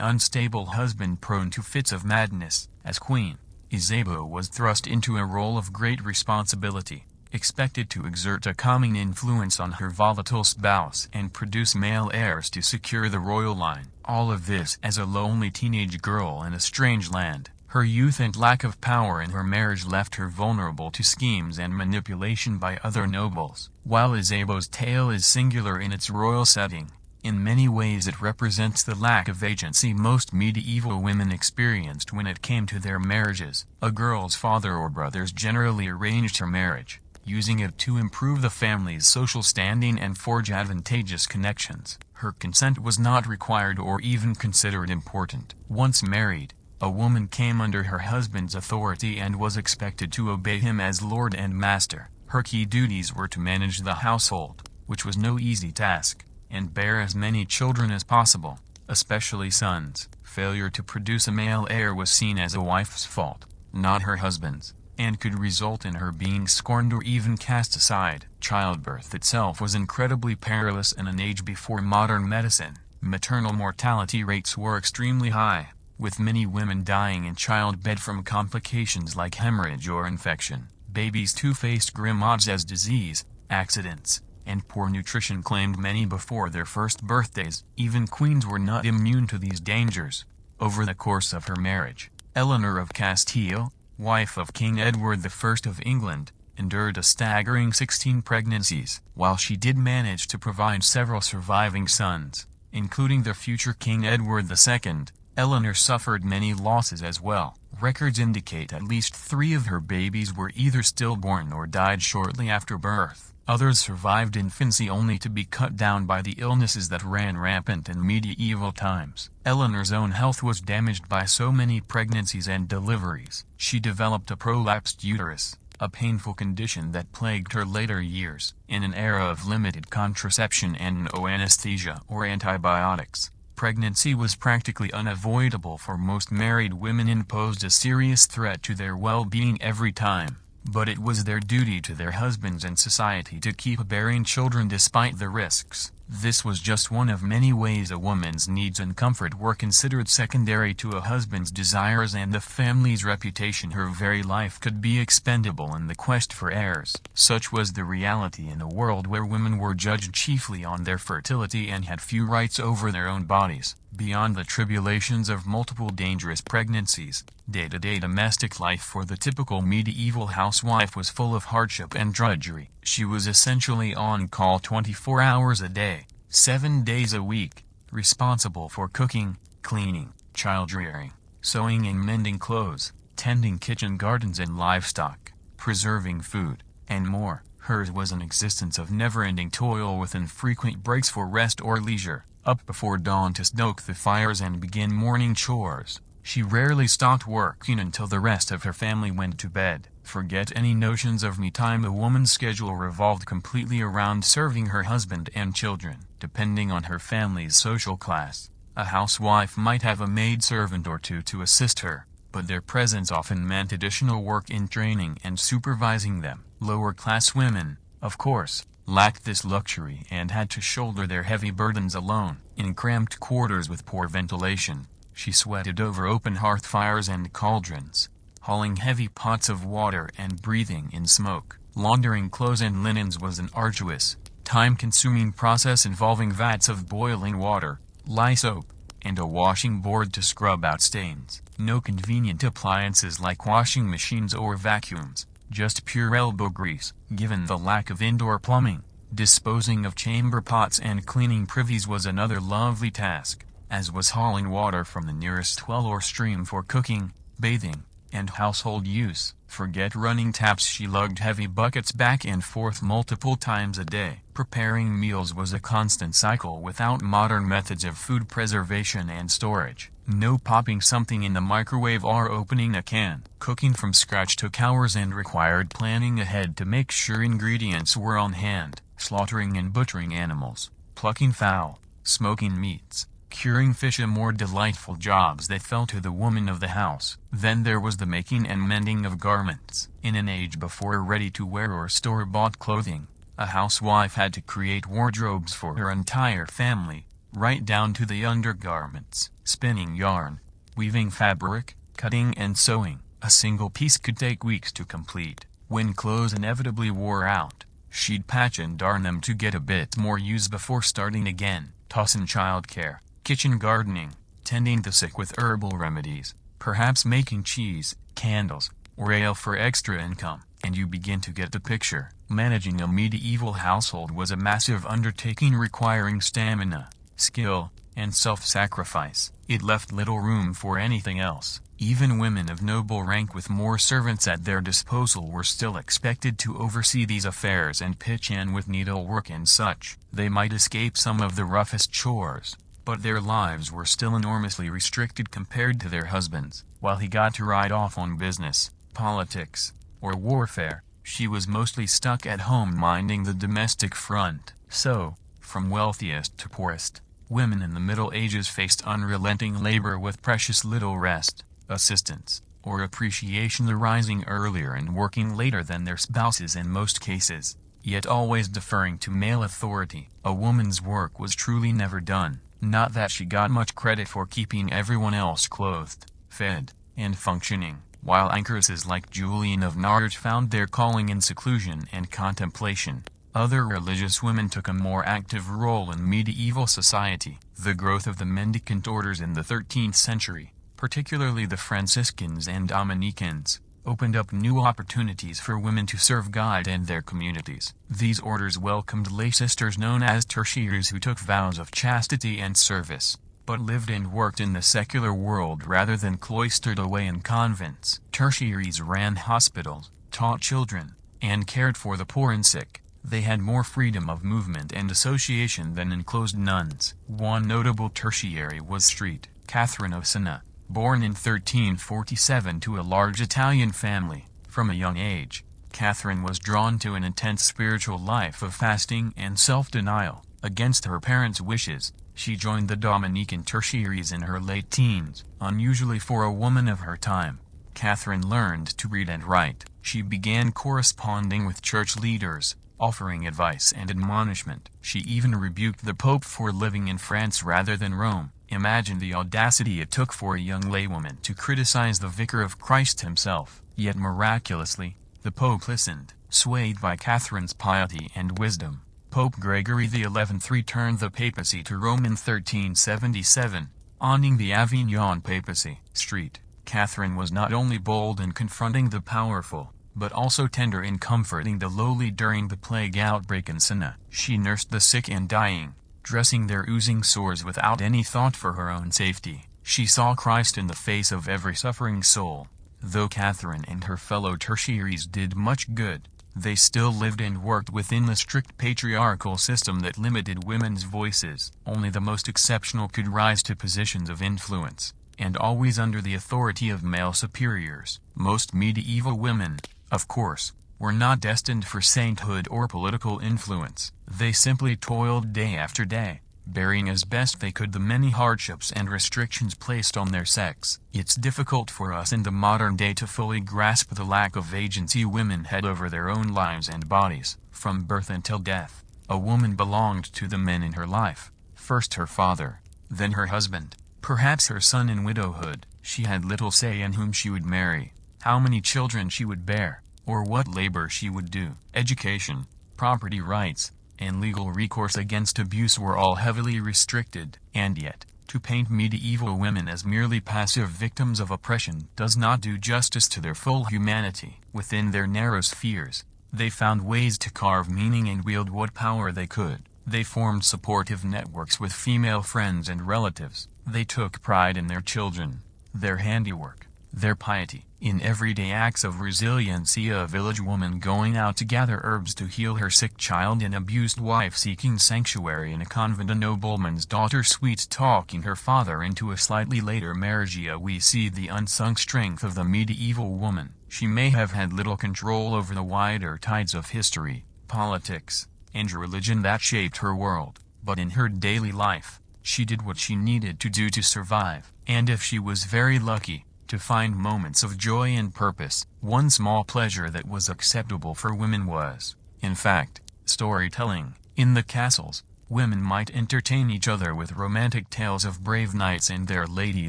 unstable husband prone to fits of madness. As queen, Isabeau was thrust into a role of great responsibility, expected to exert a calming influence on her volatile spouse and produce male heirs to secure the royal line. All of this as a lonely teenage girl in a strange land. Her youth and lack of power in her marriage left her vulnerable to schemes and manipulation by other nobles. While Isabeau's tale is singular in its royal setting, in many ways it represents the lack of agency most medieval women experienced when it came to their marriages. A girl's father or brothers generally arranged her marriage, using it to improve the family's social standing and forge advantageous connections. Her consent was not required or even considered important. Once married, a woman came under her husband's authority and was expected to obey him as lord and master. Her key duties were to manage the household, which was no easy task, and bear as many children as possible, especially sons. Failure to produce a male heir was seen as a wife's fault, not her husband's, and could result in her being scorned or even cast aside. Childbirth itself was incredibly perilous in an age before modern medicine. Maternal mortality rates were extremely high, with many women dying in childbed from complications like hemorrhage or infection. Babies too faced grim odds as disease, accidents, and poor nutrition claimed many before their first birthdays. Even queens were not immune to these dangers. Over the course of her marriage, Eleanor of Castile, wife of King Edward I of England, endured a staggering 16 pregnancies. While she did manage to provide several surviving sons, including the future King Edward II, Eleanor suffered many losses as well. Records indicate at least 3 of her babies were either stillborn or died shortly after birth. Others survived infancy only to be cut down by the illnesses that ran rampant in medieval times. Eleanor's own health was damaged by so many pregnancies and deliveries. She developed a prolapsed uterus, a painful condition that plagued her later years. In an era of limited contraception and no anesthesia or antibiotics, pregnancy was practically unavoidable for most married women and posed a serious threat to their well-being every time. But it was their duty to their husbands and society to keep bearing children despite the risks. This was just one of many ways a woman's needs and comfort were considered secondary to a husband's desires and the family's reputation. Her very life could be expendable in the quest for heirs. Such was the reality in a world where women were judged chiefly on their fertility and had few rights over their own bodies. Beyond the tribulations of multiple dangerous pregnancies, day-to-day domestic life for the typical medieval housewife was full of hardship and drudgery. She was essentially on call 24 hours a day, 7 days a week, responsible for cooking, cleaning, child-rearing, sewing and mending clothes, tending kitchen gardens and livestock, preserving food, and more. Hers was an existence of never-ending toil with infrequent breaks for rest or leisure. Up before dawn to stoke the fires and begin morning chores, she rarely stopped working until the rest of her family went to bed. Forget any notions of me time. A woman's schedule revolved completely around serving her husband and children. Depending on her family's social class, a housewife might have a maidservant or two to assist her, but their presence often meant additional work in training and supervising them. Lower-class women, of course, lacked this luxury and had to shoulder their heavy burdens alone. In cramped quarters with poor ventilation, she sweated over open hearth fires and cauldrons, hauling heavy pots of water and breathing in smoke. Laundering clothes and linens was an arduous, time-consuming process involving vats of boiling water, lye soap, and a washing board to scrub out stains. No convenient appliances like washing machines or vacuums, just pure elbow grease. Given the lack of indoor plumbing, disposing of chamber pots and cleaning privies was another lovely task. as was hauling water from the nearest well or stream for cooking, bathing, and household use. Forget running taps, she lugged heavy buckets back and forth multiple times a day. Preparing meals was a constant cycle without modern methods of food preservation and storage. No popping something in the microwave or opening a can. Cooking from scratch took hours and required planning ahead to make sure ingredients were on hand. Slaughtering and butchering animals, plucking fowl, smoking meats, curing fish, and more delightful jobs that fell to the woman of the house. Then there was the making and mending of garments. In an age before ready-to-wear or store-bought clothing, a housewife had to create wardrobes for her entire family, right down to the undergarments. Spinning yarn, weaving fabric, cutting and sewing. A single piece could take weeks to complete. When clothes inevitably wore out, she'd patch and darn them to get a bit more use before starting again. Toss in childcare, kitchen gardening, tending the sick with herbal remedies, perhaps making cheese, candles, or ale for extra income, and you begin to get the picture. Managing a medieval household was a massive undertaking requiring stamina, skill, and self-sacrifice. It left little room for anything else. Even women of noble rank with more servants at their disposal were still expected to oversee these affairs and pitch in with needlework and such. They might escape some of the roughest chores, but their lives were still enormously restricted compared to their husbands. While he got to ride off on business, politics, or warfare, she was mostly stuck at home minding the domestic front. So, from wealthiest to poorest, women in the Middle Ages faced unrelenting labor with precious little rest, assistance, or appreciation, arising earlier and working later than their spouses in most cases, yet always deferring to male authority. A woman's work was truly never done. Not that she got much credit for keeping everyone else clothed, fed, and functioning, while anchoresses like Julian of Norwich found their calling in seclusion and contemplation. Other religious women took a more active role in medieval society. The growth of the mendicant orders in the 13th century, particularly the Franciscans and Dominicans, opened up new opportunities for women to serve God and their communities. These orders welcomed lay sisters known as tertiaries who took vows of chastity and service, but lived and worked in the secular world rather than cloistered away in convents. Tertiaries ran hospitals, taught children, and cared for the poor and sick. They had more freedom of movement and association than enclosed nuns. One notable tertiary was St. Catherine of Siena. Born in 1347 to a large Italian family, from a young age, Catherine was drawn to an intense spiritual life of fasting and self-denial. Against her parents' wishes, she joined the Dominican tertiaries in her late teens. Unusually for a woman of her time, Catherine learned to read and write. She began corresponding with church leaders, offering advice and admonishment. She even rebuked the Pope for living in France rather than Rome. Imagine the audacity it took for a young laywoman to criticize the Vicar of Christ himself. Yet miraculously, the Pope listened. Swayed by Catherine's piety and wisdom, Pope Gregory XI returned the papacy to Rome in 1377, owning the Avignon papacy. St. Catherine was not only bold in confronting the powerful, but also tender in comforting the lowly during the plague outbreak in Siena. She nursed the sick and dying, dressing their oozing sores without any thought for her own safety. She saw Christ in the face of every suffering soul. Though Catherine and her fellow tertiaries did much good, they still lived and worked within the strict patriarchal system that limited women's voices. Only the most exceptional could rise to positions of influence, and always under the authority of male superiors. Most medieval women, of course, were not destined for sainthood or political influence. They simply toiled day after day, bearing as best they could the many hardships and restrictions placed on their sex. It's difficult for us in the modern day to fully grasp the lack of agency women had over their own lives and bodies. From birth until death, a woman belonged to the men in her life. First her father, then her husband, perhaps her son in widowhood. She had little say in whom she would marry, how many children she would bear, or what labor she would do. Education, property rights, and legal recourse against abuse were all heavily restricted. And yet, to paint medieval women as merely passive victims of oppression does not do justice to their full humanity. Within their narrow spheres, they found ways to carve meaning and wield what power they could. They formed supportive networks with female friends and relatives, They took pride in their children, their handiwork, their piety. In everyday acts of resiliency, a village woman going out to gather herbs to heal her sick child, an abused wife seeking sanctuary in a convent, a nobleman's daughter sweet-talking her father into a slightly later marriage. We see the unsung strength of the medieval woman. She may have had little control over the wider tides of history, politics, and religion that shaped her world, but in her daily life, she did what she needed to do to survive, and if she was very lucky, to find moments of joy and purpose. One small pleasure that was acceptable for women was, in fact, storytelling. In the castles, women might entertain each other with romantic tales of brave knights and their lady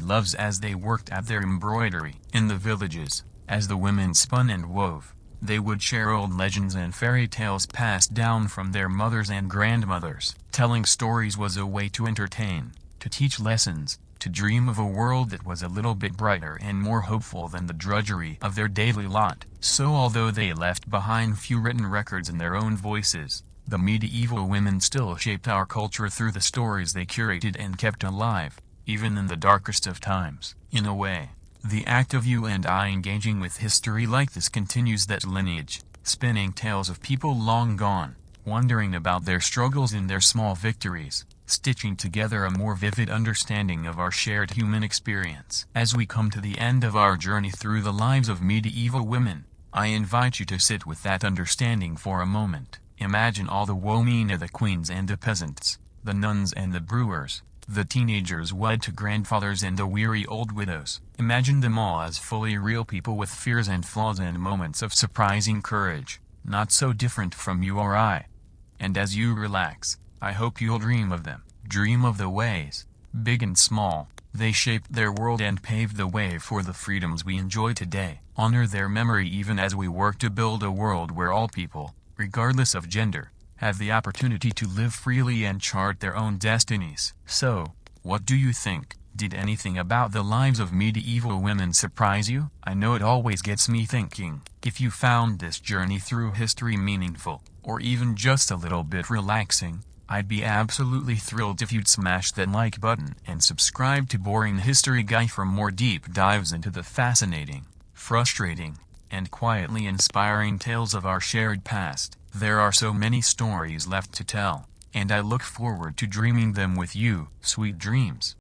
loves as they worked at their embroidery. In the villages, as the women spun and wove, they would share old legends and fairy tales passed down from their mothers and grandmothers. Telling stories was a way to entertain, to teach lessons, to dream of a world that was a little bit brighter and more hopeful than the drudgery of their daily lot. So although they left behind few written records in their own voices, the medieval women still shaped our culture through the stories they curated and kept alive, even in the darkest of times. In a way, the act of you and I engaging with history like this continues that lineage, spinning tales of people long gone, wondering about their struggles and their small victories, stitching together a more vivid understanding of our shared human experience. As we come to the end of our journey through the lives of medieval women, I invite you to sit with that understanding for a moment. Imagine all the women, the queens and the peasants, the nuns and the brewers, the teenagers wed to grandfathers and the weary old widows. Imagine them all as fully real people with fears and flaws and moments of surprising courage, not so different from you or I. And as you relax, I hope you'll dream of them. Dream of the ways, big and small, they shaped their world and paved the way for the freedoms we enjoy today. Honor their memory even as we work to build a world where all people, regardless of gender, have the opportunity to live freely and chart their own destinies. So, what do you think? Did anything about the lives of medieval women surprise you? I know it always gets me thinking. If you found this journey through history meaningful, or even just a little bit relaxing, I'd be absolutely thrilled if you'd smash that like button and subscribe to Boring History Guy for more deep dives into the fascinating, frustrating, and quietly inspiring tales of our shared past. There are so many stories left to tell, and I look forward to dreaming them with you. Sweet dreams.